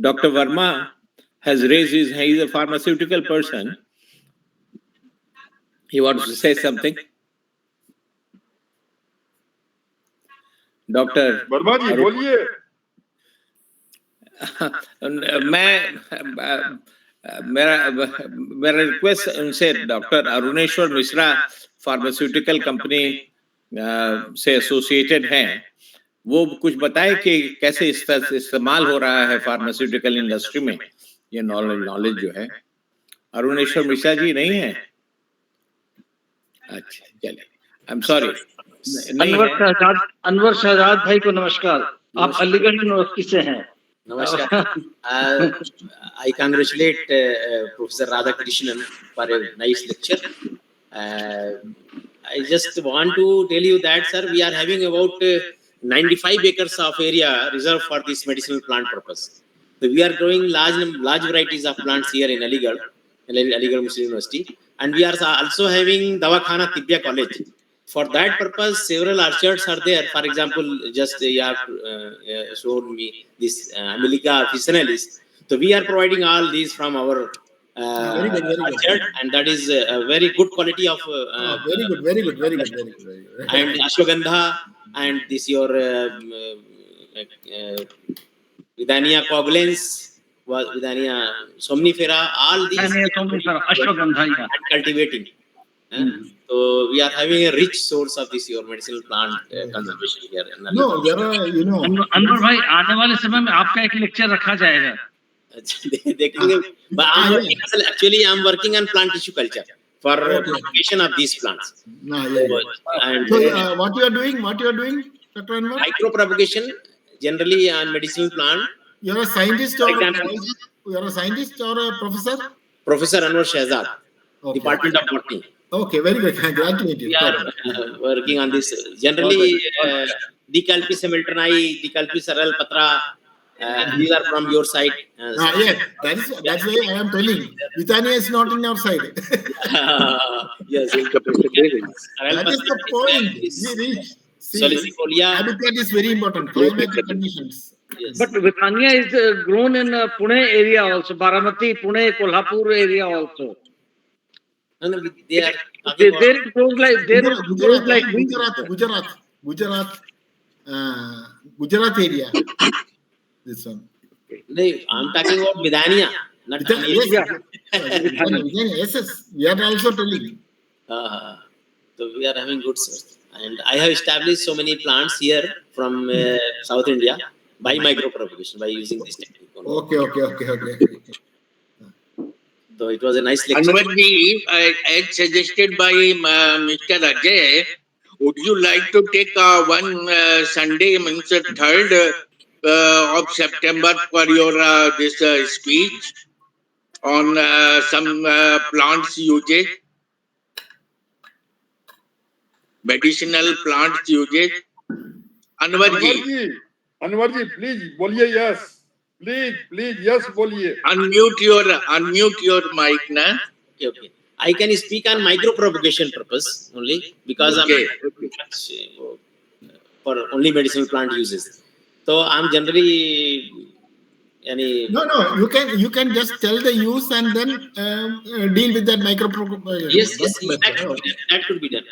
Dr. Verma has raised his hand. He is a pharmaceutical person. He wants to say something. Dr. Verma ji बोलिए. मेरा request उनसे doctor Aruneshwar Mishra pharmaceutical company से associated हैं, वो कुछ बताए कि कैसे इस्तेमाल हो रहा है फार्मास्यूटिकल इंडस्ट्री में ये नॉलेज जो है. अरुणेश्वर मिश्रा जी नहीं है? अच्छा चलिए, I am sorry. Anwar Shahzad भाई को नमस्कार. आप अलीगढ़ यूनिवर्सिटी से हैं. Namaskar. I congratulate Professor Radhakrishnan for a nice lecture. I just want to tell you that, sir, we are having about 95 acres of area reserved for this medicinal plant purpose. So we are growing large varieties of plants here in Aligarh Muslim University, and we are also having Dawakhana Tibbiya College. For that purpose, several orchards are there. For example, just you have shown me this Amitabh officinalis. So we are providing all these from our very good. orchard, and that is a very good quality of Very good. and ashwagandha, and this your Vidania coagulans, Vidania somnifera, all these ashwagandha and cultivating. So we are having a rich source of this your medicinal plant conservation here. No, there are, you know. Anwar भाई, आने वाले समय में आपका एक lecture रखा जाएगा. देखेंगे. But actually I'm working on plant tissue culture for propagation of these plants. And so what you are doing, Dr. Anwar? Micro propagation generally on medicinal plant. You are a scientist or a professor? Professor Anwar Shahzad, Department of Botany. Okay, very good. Glad to meet you. We are working on this. Generally, Decalpis hamiltoni, Decalpis aral patra, these are from your side. Yes, that's why I am telling. Britannia is not in our side. Yes, that is the point. Solicifolia. Habitat is very important. Climatic conditions. Yes. But Britannia is grown in Pune area also, Baramati, Pune, Kolhapur area also. No, they are. Gujarat area. This one. No, I'm talking about Vidania. Not yes. We are also telling. So we are having good source. And I have established so many plants here from South India by micropropagation, by using this technique. Okay. So it was a nice lecture. Anwarji, as suggested by Mr. Ajay, would you like to take one Sunday, means 3rd of September for your this speech on some plants usage, medicinal plants usage? Anwarji, please, बोलिए yes. Please, yes, बोलिए. Unmute your mic, na. Okay. I can speak on micropropagation purpose only because I'm for only medicinal plant uses. So I'm generally No, you can just tell the use and then deal with that micropropagation. Yes, that could be done.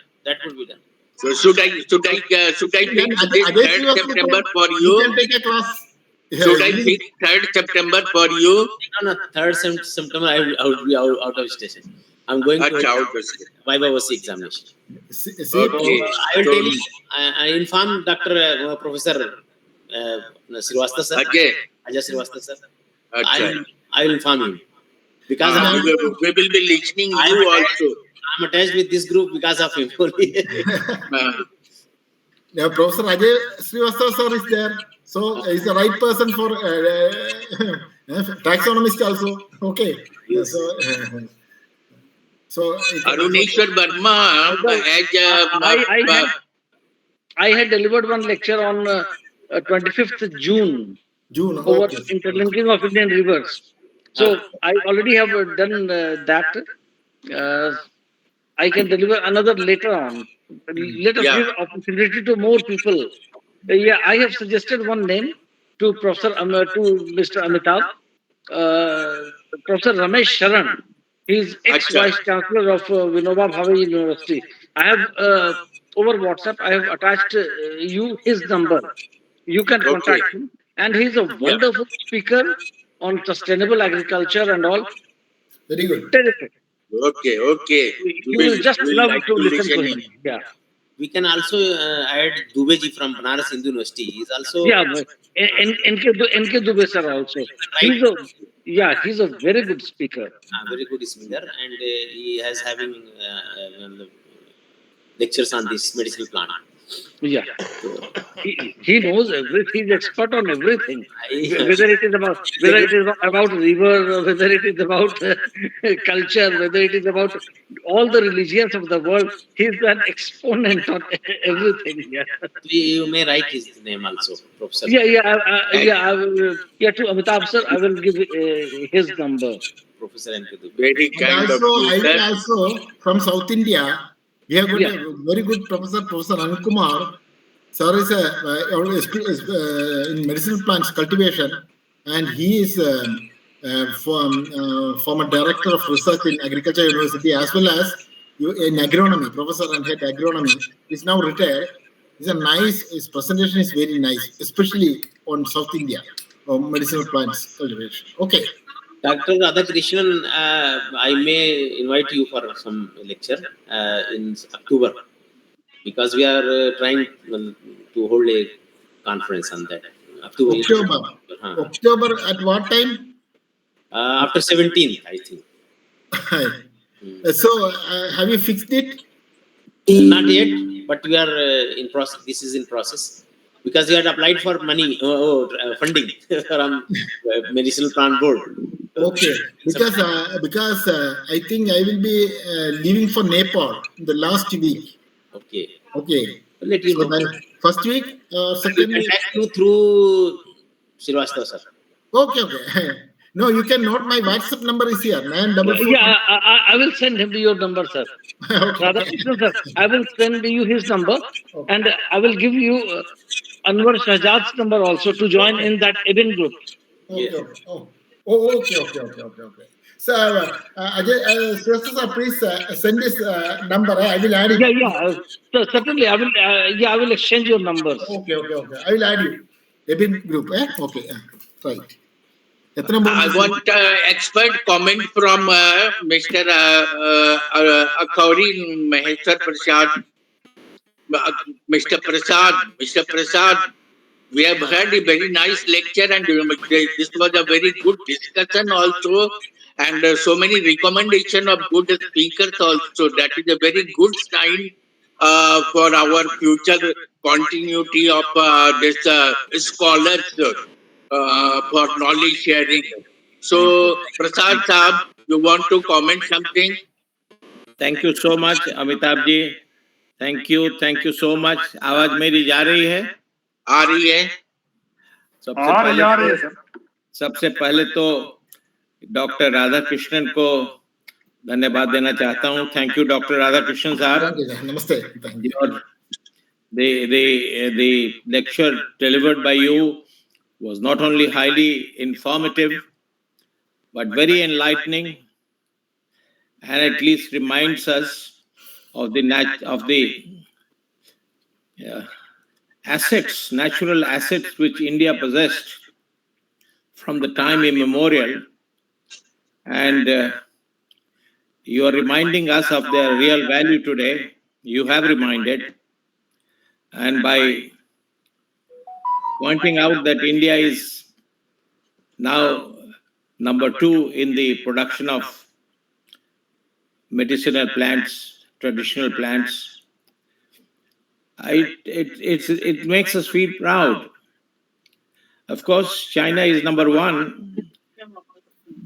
So should I pick this 3rd September for you? You can take a class. Should I pick 3rd September for you? No, 3rd September I would be out of station. I'm going to Vivavacy examination. Okay. I will tell you. I inform Dr. Professor Srivastava sir. Ajay Srivastava sir. I will inform him because we will be listening you also. I'm attached with this group because of him. Now, Professor Ajay Srivastava sir is there. So he's the right person for taxonomist also. Okay. Yes. So Aruneshwar Verma I had delivered one lecture on 25th June over okay. interlinking of Indian rivers. So I already have done that. I can deliver another later on. Let us give opportunity to more people. Yeah, I have suggested one name to to Mr. Amitabh, Professor Ramesh Sharan. He is ex-vice chancellor of Vinoba Bhave University. I have over WhatsApp. I have attached you his number. You can contact him, and he's a wonderful speaker on sustainable agriculture and all. Very good. Terrific. Okay. You will just love like to listen to him. him. Yeah. We can also add Dubeji from Banaras Hindu University. He's also NK Dubey sir also. He's a very good speaker. Very good speaker, and he has having lectures on this medicinal plant. Yeah, he knows everything. He's expert on everything. Whether it is about river, or whether it is about culture, whether it is about all the religions of the world, he's an exponent on everything. Yeah. You may write his name also, Professor. I will, to Amitabh sir, I will give his number. Professor NK. Very kind of you, I will also from South India. We have got a very good professor, Professor Ankumar. Sir is in medicinal plants cultivation, and he is former director of research in Agriculture University as well as in agronomy, professor and head agronomy. He's now retired. His presentation is very nice, especially on South India, medicinal plants cultivation. Okay. Dr. Radhakrishnan, I may invite you for some lecture in October, because we are trying to hold a conference on that. October at what time? After 17th, I think. So, have you fixed it? Not yet, but we are in process. This is in process, because we had applied for money, funding from Medicinal Plant Board. Okay, because I think I will be leaving for Nepal the last week. Okay. Let you know. First week or second week? Contact you through Srivastava, sir. Okay. No, you can note my WhatsApp number is here. 944. Yeah, I will send him your number, sir. Radhakrishnan, sir, I will send you his number, and I will give you Anwar Shahjad's number also to join in that event group. Okay. So, please send this number. I will add it. Yeah. So, certainly, I will exchange your numbers. Okay. I will add you. Event group. Okay. Right. I want expert comment from Mr. Akhauri Maheshwar Prasad. Mr. Prasad, we have heard a very nice lecture, and this was a very good discussion also, and so many recommendations of good speakers also. That is a very good sign for our future continuity of this scholars for knowledge sharing. So, Prasad Saab, you want to comment something? Thank you so much, Amitabh ji. Thank you so much. आवाज मेरी जा रही है? आ रही है. सबसे पहले तो डॉक्टर राधाकृष्णन को धन्यवाद देना चाहता हूँ. थैंक यू डॉक्टर राधाकृष्णन साहब. नमस्ते. The lecture delivered by you was not only highly informative but very enlightening, and at least reminds us of the natural assets which India possessed from the time immemorial, and you are reminding us of their real value today. You have reminded, and by pointing out that India is now number 2 in the production of medicinal plants, traditional plants, it makes us feel proud. Of course, China is number 1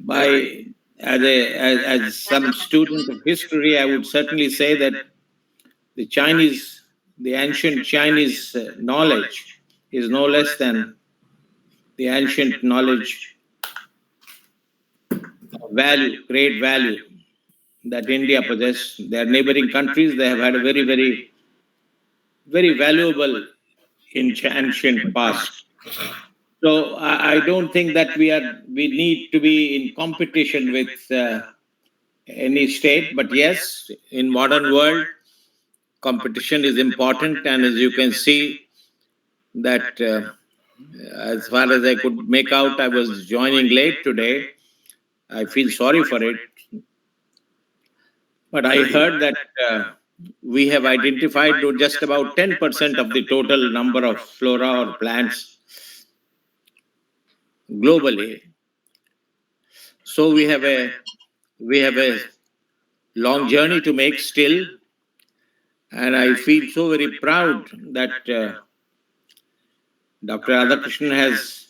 by as some student of history, I would certainly say that the ancient Chinese knowledge is no less than the ancient knowledge value, great value that India possessed. Their neighboring countries, they have had a very, very, very valuable in ancient past. So I don't think that we need to be in competition with any state, but yes, in modern world, competition is important, and as you can see that as far as I could make out, I was joining late today. I feel sorry for it, but I heard that we have identified just about 10% of the total number of flora or plants globally. So we have a long journey to make still, and I feel so very proud that Dr. Radhakrishnan has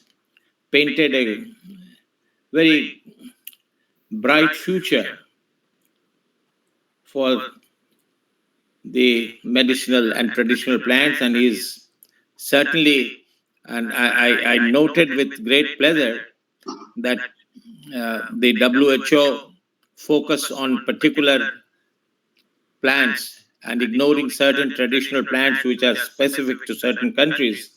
painted a very bright future for the medicinal and traditional plants, and he's certainly, and I noted with great pleasure that the WHO focus on particular plants and ignoring certain traditional plants which are specific to certain countries.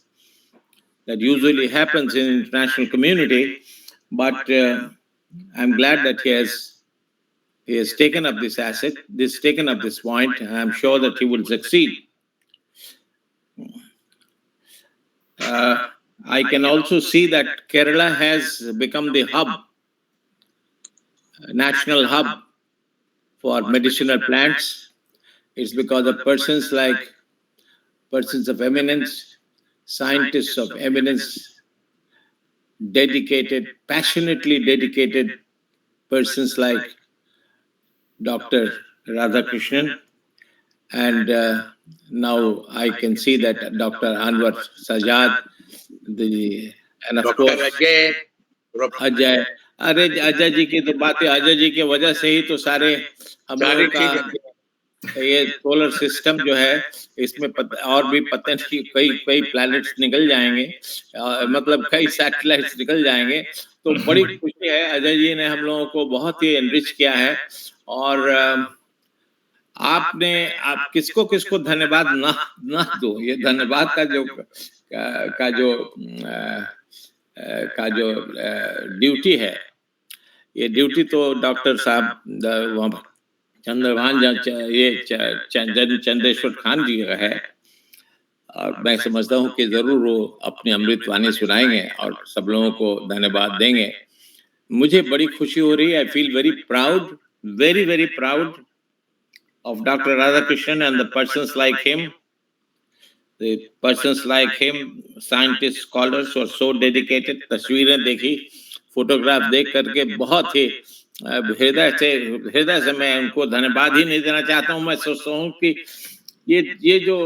That usually happens in international community, but I'm glad that he has taken up this asset, taken up this point, and I'm sure that he will succeed. I can also see that Kerala has become the hub, national hub for medicinal plants. It's because of persons of eminence, scientists of eminence, passionately dedicated persons like Dr. Radhakrishnan, and now I can see that Dr. Anwar Sajjad, and of course Ajay. Ajay ji की तो बातें, अजय जी की वजह से ही तो सारे हम लोगों का ये सोलर सिस्टम जो है, इसमें और भी पता नहीं कई प्लैनेट्स निकल जाएंगे, मतलब कई सैटेलाइट्स निकल जाएंगे। तो बड़ी खुशी है, अजय जी ने हम लोगों को बहुत ही एनरिच किया है, और आप किसको धन्यवाद ना दो, ये धन्यवाद का जो ड्यूटी है, ये ड्यूटी तो डॉक्टर साहब चंद्रेश्वर खान जी का है, और मैं समझता हूँ कि जरूर वो अपनी अमृतवाणी सुनाएंगे और सब लोगों को धन्यवाद देंगे। मुझे बड़ी खुशी हो रही है। I feel very proud, very, very proud of Dr. Radhakrishnan and the persons like him. The persons like him, scientists, scholars who are so dedicated. तस्वीरें देखी, फोटोग्राफ देख करके बहुत ही हृदय से मैं उनको धन्यवाद ही नहीं देना चाहता हूँ। मैं सोचता हूँ कि ये जो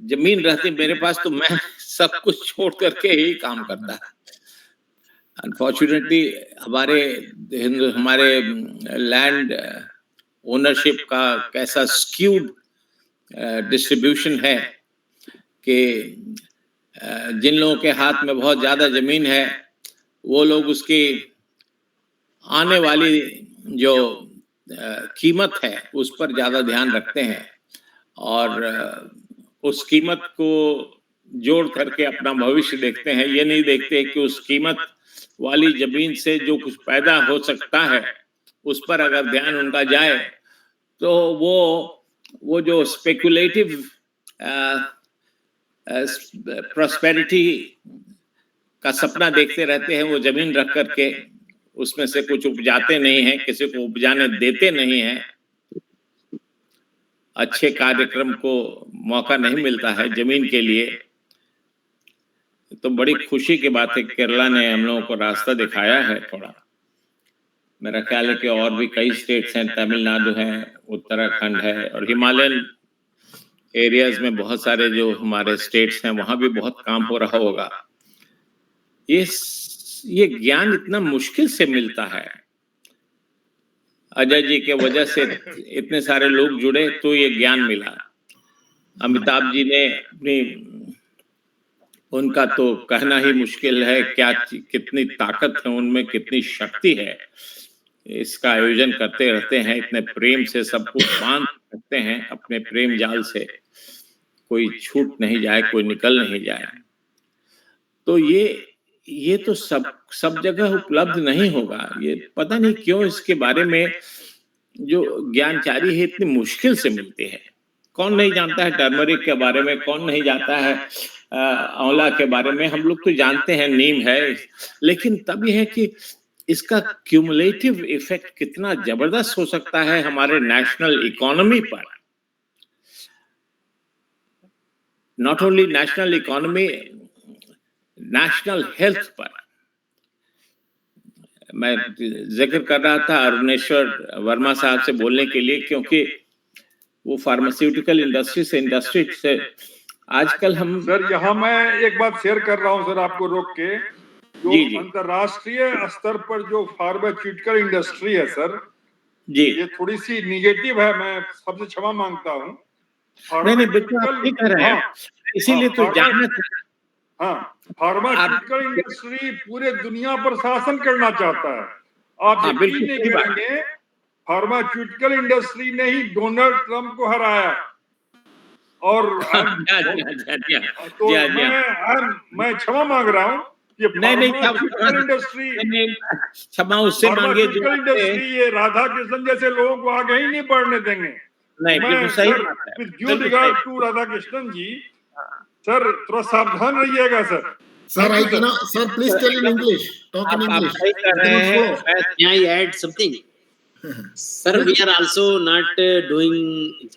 जमीन रहती मेरे पास तो मैं सब कुछ छोड़ करके ही काम करता। अनफॉर्चुनेटली हमारे लैंड ओनरशिप का कैसा स्क्यूड डिस्ट्रीब्यूशन है कि जिन लोगों के हाथ में बहुत ज्यादा जमीन है वो लोग उसकी आने वाली जो कीमत है उस पर ज्यादा ध्यान रखते हैं, और उस कीमत को जोड़ करके अपना भविष्य देखते हैं। ये नहीं देखते कि उस कीमत वाली जमीन से जो कुछ पैदा हो सकता है उस पर अगर ध्यान उनका जाए तो वो जो स्पेकुलेटिव प्रॉस्पेरिटी का सपना देखते रहते हैं, वो जमीन रख करके उसमें से कुछ उपजाते नहीं हैं, किसी को उपजाने देते नहीं हैं, अच्छे कार्यक्रम को मौका नहीं मिलता है जमीन के लिए। तो बड़ी खुशी की बात है केरला ने हम लोगों को रास्ता दिखाया है थोड़ा। मेरा ख्याल है कि और भी कई स्टेट्स हैं, तमिलनाडु है, उत्तराखंड है, और हिमालयन एरियाज में बहुत सारे जो हमारे स्टेट्स हैं वहां भी बहुत काम हो रहा होगा। ये ज्ञान इतना मुश्किल से मिलता है, अजय जी के वजह से इतने सारे लोग जुड़े तो ये ज्ञान मिला। अमिताभ जी ने अपनी, उनका तो कहना ही मुश्किल है क्या, कितनी ताकत है उनमें, कितनी शक्ति है। इसका आयोजन करते रहते हैं, इतने प्रेम से सबको बांध सकते हैं अपने प्रेम जाल से, कोई छूट नहीं जाए, कोई निकल नहीं जाए। तो ये तो सब जगह उपलब्ध नहीं होगा। ये पता नहीं क्यों इसके बारे में जो ज्ञानचारी है इतनी मुश्किल से मिलते हैं। कौन नहीं जानता है टर्मरिक के बारे में, कौन नहीं जानता है आंवला के बारे में। हम लोग तो जानते हैं नीम है, लेकिन तब यह है कि इसका क्यूमुलेटिव इफेक्ट कितना जबरदस्त हो सकता है हमारे नेशनल इकोनॉमी पर। Not only national economy, national health पर। मैं जिक्र कर रहा था अरुणेश्वर वर्मा साहब से बोलने के लिए, क्योंकि वो फार्मास्यूटिकल इंडस्ट्री से आजकल हम। सर यहाँ मैं एक बात शेयर कर रहा हूँ सर, आपको रोक के। जो जी। अंतरराष्ट्रीय स्तर पर जो फार्मास्यूटिकल इंडस्ट्री है सर जी, ये थोड़ी सी निगेटिव है, मैं सबसे क्षमा मांगता हूँ। नहीं बिल्कुल आप ठीक कह रहे हैं, इसीलिए तो जानना था। हाँ, फार्मास्यूटिकल इंडस्ट्री पूरे दुनिया पर शासन करना चाहता है। आप यकीन नहीं करेंगे, फार्मास्यूटिकल इंडस्ट्री ने ही डोनाल्ड ट्रंप को हराया। और तो मैं क्षमा मांग रहा हूँ कि फार्मास्यूटिकल इंडस्ट्री, क्षमा उससे मांगे जो इंडस्ट्री ये राधाकृष्णन जैसे लोगों को आगे ही नहीं बढ़ने देंगे। नहीं, बिल्कुल सही बात है। With due regard to Radhakrishnan ji, sir थोड़ा सावधान रहिएगा sir. Sir, sir, please tell in English. Talk in English. May I add something? Sir, we are also not doing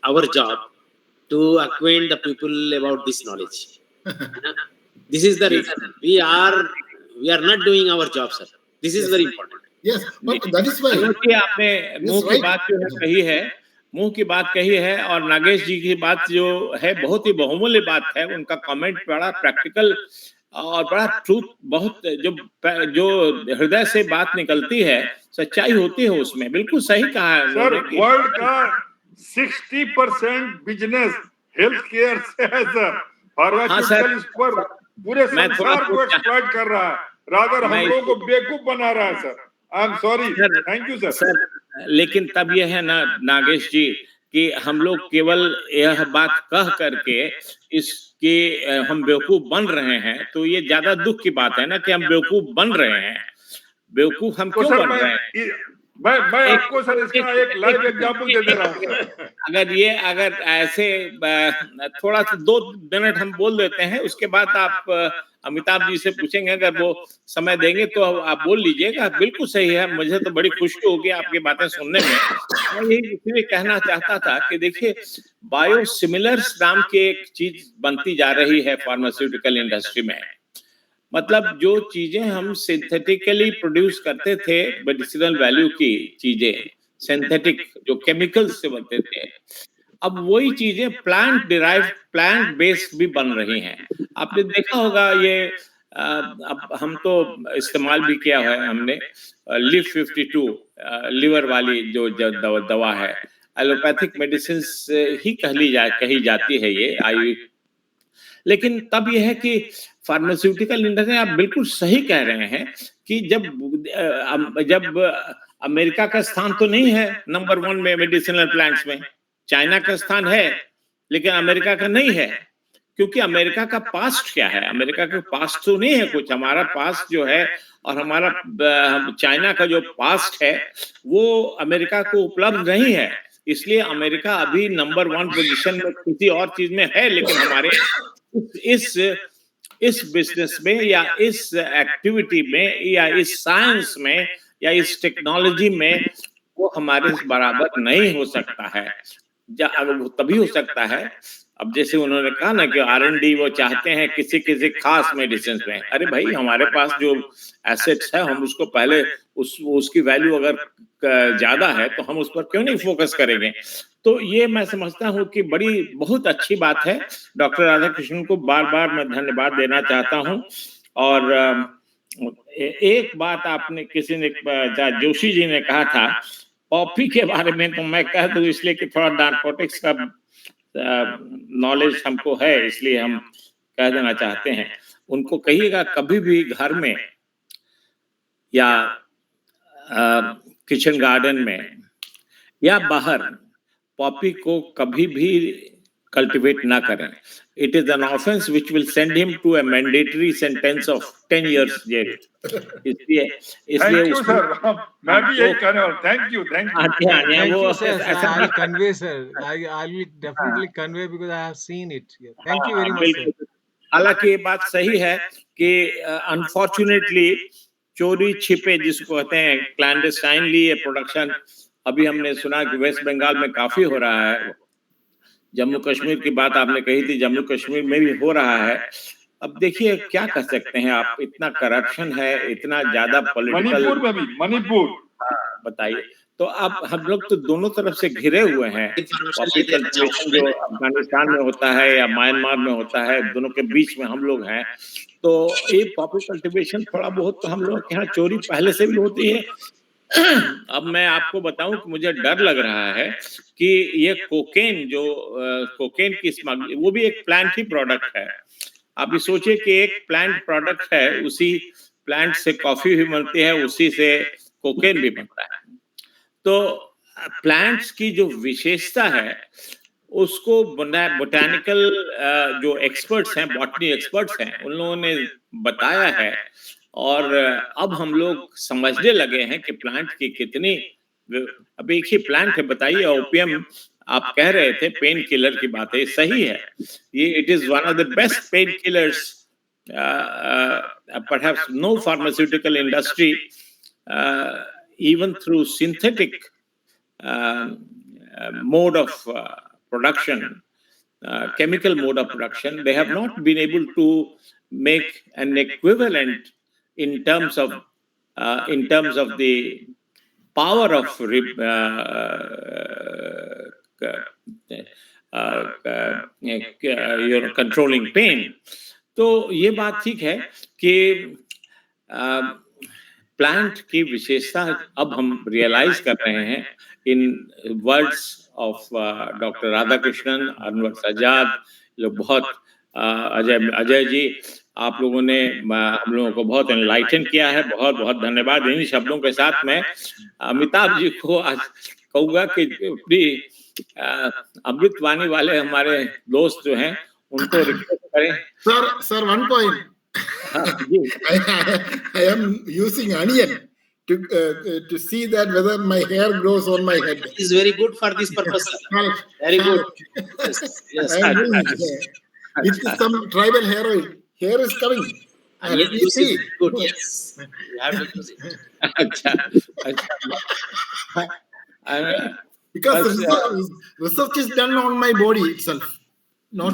our job to acquaint the people about this knowledge. This is the reason we are not doing our job, sir. This is very important. Yes, but that is why. आपने मुंह की बात जो कही है, मुंह की बात कही है, और नागेश जी की बात जो है बहुत ही बहुमूल्य बात है। उनका कमेंट बड़ा प्रैक्टिकल और बड़ा ट्रूथ, बहुत जो हृदय से बात निकलती है, सच्चाई होती है उसमें। बिल्कुल सही कहा है सर। वर्ल्ड का 60% बिजनेस हेल्थ केयर से है सर। फार्मास्यूटिकल इस पर पूरे संसार को एक्सप्लॉइट कर रहा है, रादर हम लोगों को बेवकूफ बना रहा है sir. I am sorry. Thank you sir. लेकिन तब यह है ना नागेश जी कि हम लोग केवल यह बात कह करके इसके हम बेवकूफ बन रहे हैं, तो ये ज्यादा दुख की बात है ना कि हम बेवकूफ बन रहे हैं। बेवकूफ हम क्यों बन रहे हैं? मैं आपको सर इसका एक लाइव एग्जांपल दे दे रहा हूं। अगर ऐसे थोड़ा सा 2 मिनट हम बोल देते हैं, उसके बाद आप अमिताभ जी से पूछेंगे, अगर वो समय देंगे तो आप बोल लीजिएगा। बिल्कुल सही है, मुझे तो बड़ी खुशी होगी आपकी बातें सुनने में। मैं यही इसलिए कहना चाहता था कि देखिए, बायोसिमिलर्स नाम की एक चीज बनती जा रही है फार्मास्यूटिकल इंडस्ट्री में। मतलब जो चीजें हम सिंथेटिकली प्रोड्यूस करते थे, मेडिसिनल वैल्यू की चीजें, सिंथेटिक जो केमिकल्स से बनते थे, अब वही चीजें प्लांट डिराइव, प्लांट बेस्ड भी बन रही हैं। आपने देखा होगा ये, अब हम तो इस्तेमाल भी किया है हमने, लिव 52 लिवर वाली जो दवा है, एलोपैथिक मेडिसिन ही कही जाती है ये आयु। लेकिन तब यह है कि फार्मास्यूटिकल इंडस्ट्री, आप बिल्कुल सही कह रहे हैं कि जब अमेरिका का स्थान तो नहीं है नंबर 1 में मेडिसिनल प्लांट्स में, चाइना का स्थान है लेकिन अमेरिका का नहीं है। क्योंकि अमेरिका का पास्ट क्या है? अमेरिका का पास्ट तो नहीं है कुछ। हमारा पास्ट जो है और हमारा चाइना का जो पास्ट है वो अमेरिका को उपलब्ध नहीं है। इसलिए अमेरिका अभी नंबर 1 पोजीशन में किसी और चीज में है, लेकिन हमारे इस बिजनेस में या इस एक्टिविटी में या इस साइंस में या इस टेक्नोलॉजी में वो हमारे बराबर नहीं हो सकता है। तभी हो सकता है, अब जैसे उन्होंने कहा ना कि R&D वो चाहते हैं किसी खास मेडिसिन में। अरे भाई, हमारे पास जो एसेट्स है हम उसको पहले उसकी वैल्यू अगर ज्यादा है तो हम उस पर क्यों नहीं फोकस करेंगे? तो ये मैं समझता हूँ कि बहुत अच्छी बात है। डॉक्टर राधाकृष्णन को बार बार मैं धन्यवाद देना चाहता हूँ। और एक बात आपने जोशी जी ने कहा था, पॉपी के बारे में तो मैं कह दूं इसलिए कि थोड़ा नारकोटिक्स का नॉलेज हमको है, इसलिए हम कह देना चाहते हैं। उनको कहिएगा कभी भी घर में या किचन गार्डन में या बाहर पॉपी को कभी भी कल्टीवेट ना करें। It is an offence which will send him to a mandatory sentence of 10 years जेल। इसलिए थैंक यू सर, मैं भी यही कह रहा हूँ। Thank you Thank you, sir. I will convey, sir. I will definitely convey because I have seen it. Yeah. Thank you very much, sir. हालांकि ये बात सही है कि अनफॉर्चुनेटली चोरी छिपे जिसको कहते हैं क्लैंडस्टाइनली ये प्रोडक्शन अभी हमने सुना कि वेस्ट बंगाल में काफी हो रहा है। जम्मू कश्मीर की बात आपने कही थी, जम्मू कश्मीर में भी हो रहा है। अब देखिए क्या कर सकते हैं आप, इतना करप्शन है, इतना ज्यादा पॉलिटिकल। मणिपुर में भी, मणिपुर, बताइए। तो अब हम लोग तो दोनों तरफ से घिरे हुए हैं। पॉपी कल्टीवेशन जो अफगानिस्तान में होता है या म्यांमार में होता है, दोनों के बीच में हम लोग हैं। तो ये पॉपी कल्टीवेशन थोड़ा बहुत तो हम लोग के यहाँ चोरी पहले से भी होती है। अब मैं आपको बताऊं कि मुझे डर लग रहा है कि ये कोकेन जो कोकेन की स्मगलिंग, वो भी एक प्लांट ही प्रोडक्ट है। आप ये सोचिए कि एक प्लांट प्रोडक्ट है, उसी प्लांट से कॉफी भी बनती है, उसी से कोकेन भी बनता है। तो प्लांट्स की जो विशेषता है उसको बोटानिकल जो एक्सपर्ट्स हैं, बॉटनी एक्सपर्ट्स हैं, उन लोगों ने बताया है। और अब हम लोग समझने लगे हैं कि प्लांट की कितनी, अब एक ही प्लांट है, बताइए। ओपियम आप कह रहे थे, पेन किलर की बात है, सही है। ये it is one of the best painkillers. Perhaps no pharmaceutical industry even through synthetic mode of production, chemical mode of production, they have not been able to make an equivalent in terms of the power of controlling pain. तो ये बात ठीक है कि plant की विशेषता अब हम रियलाइज कर रहे हैं in words of doctor Radhakrishnan, Anwar Sajjad, लोग बहुत अजय जी, आप लोगों ने हम लोगों को बहुत एनलाइटन किया है। बहुत बहुत धन्यवाद। इन्हीं शब्दों के साथ मैं अमिताभ जी को आज कहूँगा कि अपनी अमृतवाणी वाले हमारे दोस्त जो हैं उनको रिक्वेस्ट करें। Sir one point, I am using onion to see that whether my hair grows on my head. It is very good for this purpose. Very good. Yes. I am doing with some tribal hair oil. Hair is coming. Yes, you see. Good. Yes. You have to use it. Because research is done on my body itself. Not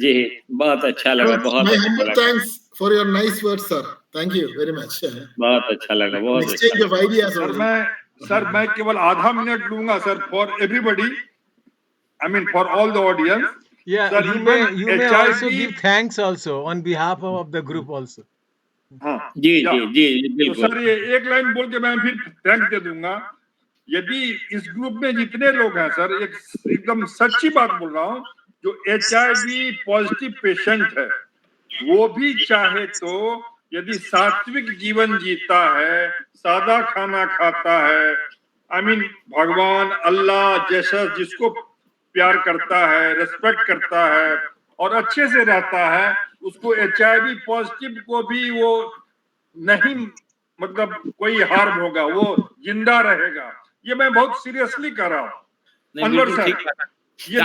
जी, बहुत अच्छा लगा। बहुत My humble thanks for your nice words, sir. Thank you very much. बहुत अच्छा लगा। बहुत exchange of ideas. Sir मैं केवल आधा मिनट लूंगा sir, for everybody, I mean for all the audience. Yeah, sir, you may also give thanks also on behalf of the group also. हाँ जी जी जी बिल्कुल। तो सर ये एक लाइन बोल के मैं फिर थैंक्स दे दूंगा। यदि इस ग्रुप में जितने लोग हैं सर, एकदम सच्ची बात बोल रहा हूँ, जो HIV पॉजिटिव पेशेंट है वो भी चाहे तो यदि सात्विक जीवन जीता है, सादा खाना खाता है, I mean भगवान अल्लाह जैसा जिसको प्यार करता है, रेस्पेक्ट करता है और अच्छे से रहता है, उसको HIV पॉजिटिव को भी वो नहीं, मतलब कोई हार्म होगा, वो जिंदा रहेगा। ये मैं बहुत सीरियसली कर रहा हूँ। अनवर सर, ये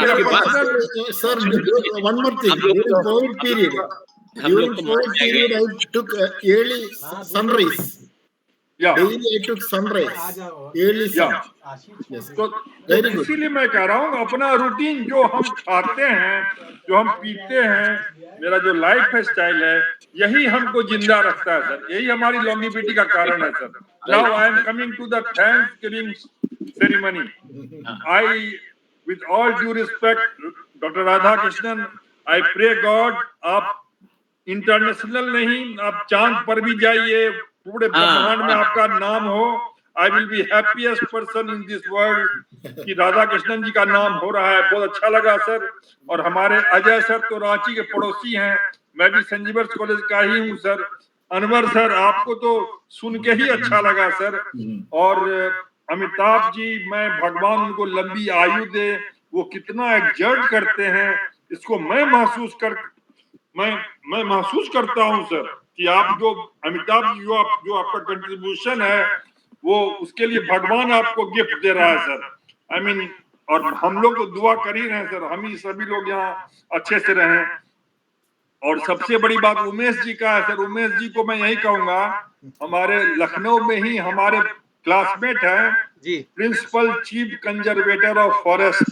sir, one more thing. During COVID period, I took early sunrise. Yeah. Daily I took sunrise, early sun. Yes. तो इसीलिए मैं कह रहा हूँ अपना रूटीन, जो हम खाते हैं, जो हम पीते हैं, मेरा जो लाइफ स्टाइल है, यही हमको जिंदा रखता है सर, यही हमारी लॉन्गिविटी का कारण है sir. Now I am coming to the Thanksgiving ceremony. With all due respect, Dr. Radhakrishnan, I pray God, आप इंटरनेशनल नहीं, आप चांद पर भी जाइए, पूरे ब्रह्मांड में आपका नाम हो, I will be happiest person in this world कि राधा कृष्णन जी का नाम हो रहा है। बहुत अच्छा लगा सर। और हमारे अजय सर तो रांची के पड़ोसी हैं, मैं भी संजीवर्स कॉलेज का ही हूँ सर। अनवर सर आपको तो सुन के ही अच्छा लगा सर। और अमिताभ जी, मैं भगवान उनको लंबी आयु दे, वो कितना एक्सर्ट करते हैं इसको मैं महसूस करता हूं सर कि आप जो अमिताभ जी जो आपका कंट्रीब्यूशन है वो उसके लिए भगवान आपको गिफ्ट दे रहा है सर। आई मीन और हम लोग तो दुआ कर ही रहे हैं सर, हम ही सभी लोग यहाँ अच्छे से रहें। और सबसे बड़ी बात उमेश जी का है सर। उमेश जी को मैं यही कहूंगा, हमारे लखनऊ में ही हमारे क्लासमेट हैं principal chief conservator of forest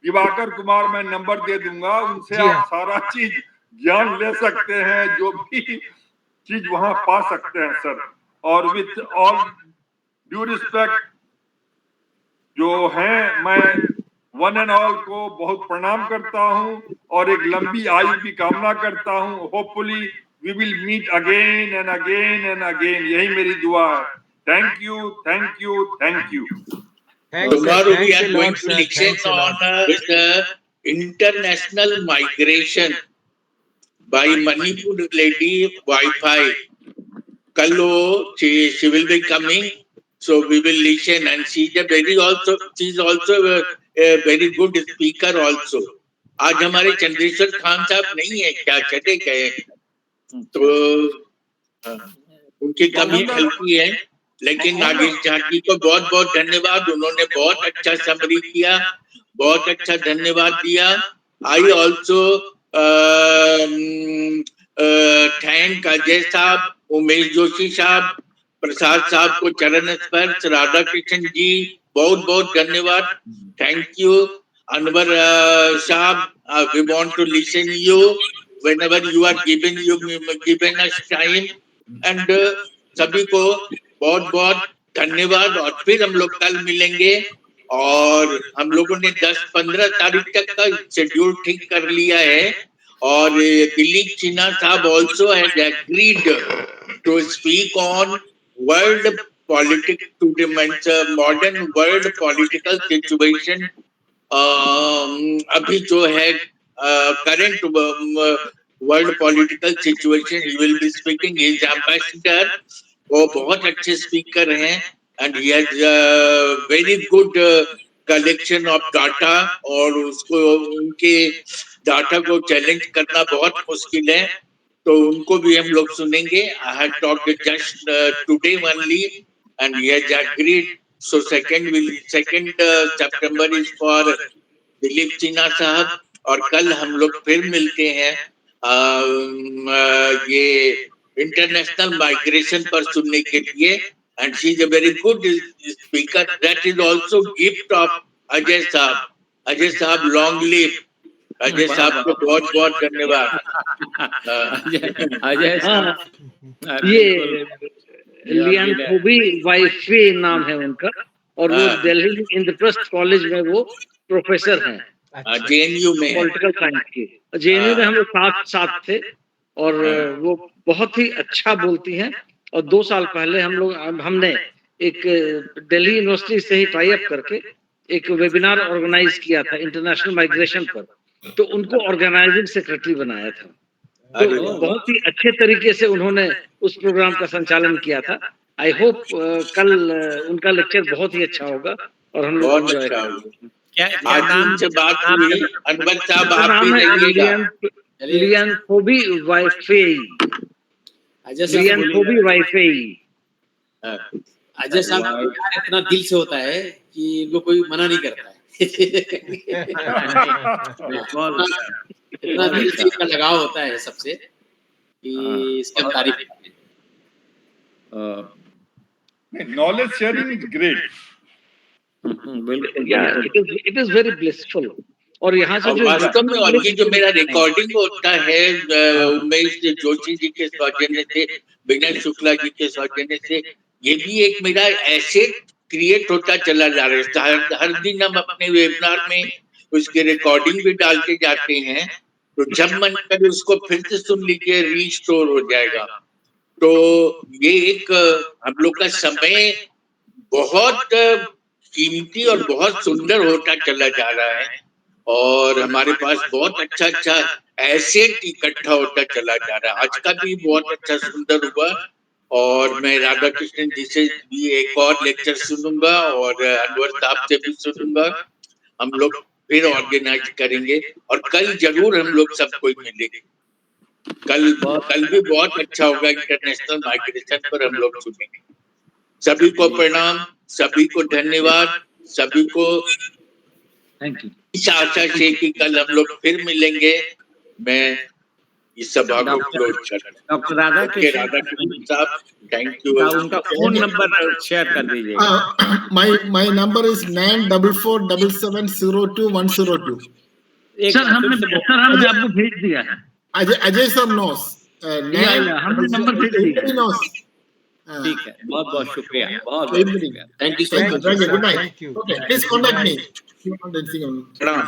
Diwakar Kumar, मैं नंबर दे दूंगा, उनसे आप सारा चीज ज्ञान ले सकते हैं, जो भी चीज वहां पा सकते हैं सर। और विथ ऑल ड्यू रिस्पेक्ट जो हैं, मैं वन एंड ऑल को बहुत प्रणाम करता हूं और एक लंबी आयु की कामना करता हूं। Hopefully we will meet again and again and again, यही मेरी दुआ है। Thank you, thank you, thank you. Tomorrow we are going to listen on with the international migration by Manipur lady Wi-Fi. Kallo, she will be coming, so we will listen, and she is also a very good speaker also. आज हमारे चंद्रेश्वर खान साहब नहीं है क्या, चले गए, तो उनकी कमी खलती है। लेकिन नागेश झा जी को बहुत बहुत धन्यवाद, उन्होंने बहुत अच्छा समरी किया, बहुत अच्छा धन्यवाद दिया। आई ऑल्सो थैंक अजय साहब, उमेश जोशी साहब, प्रसाद साहब को चरण स्पर्श, राधा कृष्ण जी बहुत बहुत धन्यवाद, थैंक यू। अनवर साहब, we want to listen you whenever you are given us time, and सभी को बहुत बहुत धन्यवाद। और फिर हम लोग कल मिलेंगे, और हम लोगों ने 10-15 तारीख तक का शेड्यूल ठीक कर लिया है। और दिलीप सिन्हा साहब also has agreed to speak on world politics, modern world political situation। अभी जो है current world political situation, he will be speaking, he is ambassador, वो बहुत अच्छे स्पीकर हैं, and he has very good collection of data, और उसको उनके डाटा को चैलेंज करना बहुत मुश्किल है, तो उनको भी हम लोग सुनेंगे। I had talked just today only, and he has agreed. So second September is for Dilip Sinha साहब, और कल हम लोग फिर मिलते हैं ये इंटरनेशनल माइग्रेशन पर सुनने के लिए। And she is a very good speaker. That is also gift of Ajay साहब। अजय साहब लॉन्ग लिव। अजय साहब को बहुत बहुत धन्यवाद। अजय साहब, ये लियान खोबी वाइफे नाम है उनका, और वो दिल्ली इंद्रप्रस्थ कॉलेज में वो प्रोफेसर हैं, जेएनयू में, पॉलिटिकल साइंस के। जेएनयू में हम लोग साथ थे, और वो बहुत ही अच्छा बोलती हैं। और 2 साल पहले हमने एक दिल्ली यूनिवर्सिटी से ही टाई अप करके एक वेबिनार ऑर्गेनाइज किया था इंटरनेशनल माइग्रेशन पर, तो उनको ऑर्गेनाइजिंग सेक्रेटरी बनाया था। तो बहुत ही अच्छे तरीके से उन्होंने उस प्रोग्राम का संचालन किया था। आई होप कल उनका लेक्चर बहुत ही अच्छा होगा और हम लोग एंजॉय करेंगे। क्या नाम से बात हुई? अनवर साहब आप भी रहिएगा। लियान खोबी वाइफे। लियान खोबी वाइफे। अजय साहब का प्यार इतना दिल से होता है कि इनको कोई मना नहीं करता है। इतना दिल से इसका लगाव होता है सबसे कि इसकी हम तारीफ करते हैं। Knowledge sharing is great. It is very blissful. और यहाँ से जो वास्तव में, और ये जो मेरा रिकॉर्डिंग होता है उमेश जोशी जी के सौजन्य से, विनय शुक्ला जी के सौजन्य से, ये भी एक मेरा एसेट क्रिएट होता चला जा रहा है। हर दिन हम अपने वेबिनार में उसके रिकॉर्डिंग भी डालते जाते हैं, तो जब मन करे उसको फिर से सुन लीजिए, रीस्टोर हो जाएगा। तो ये एक हम लोग का समय बहुत कीमती और बहुत सुंदर होता चला जा रहा है और हमारे पास बहुत अच्छा अच्छा एसेट इकट्ठा होता चला जा रहा है। आज का भी बहुत अच्छा सुंदर हुआ और मैं राधा कृष्णन जी से भी एक और लेक्चर सुनूंगा और अनवर साहब से भी सुनूंगा। हम लोग फिर ऑर्गेनाइज करेंगे और कल जरूर हम लोग सब कोई मिलेंगे। कल भी बहुत अच्छा होगा, इंटरनेशनल माइग्रेशन पर हम लोग सुनेंगे। सभी को प्रणाम, सभी को धन्यवाद, सभी को थैंक यू। इस आशा से कि कल हम लोग फिर मिलेंगे। मैं इस सभा को क्लोज करता हूँ। डॉक्टर राधा ओके, कृष्णन राधा कृष्ण साहब, थैंक यू। उनका फोन नंबर शेयर कर दीजिएगा। my number is 94477702 सर हमने आपको भेज दिया है। Ajay sir knows. हमने नंबर भेज दिया Everybody है। knows. ठीक है, बहुत बहुत शुक्रिया, बहुत बहुत Everybody. शुक्रिया। Thank you so Thank you. much. Thank you. Good night. Thank you. Okay, Thank please you. Good contact night. me if you want anything. प्रणाम।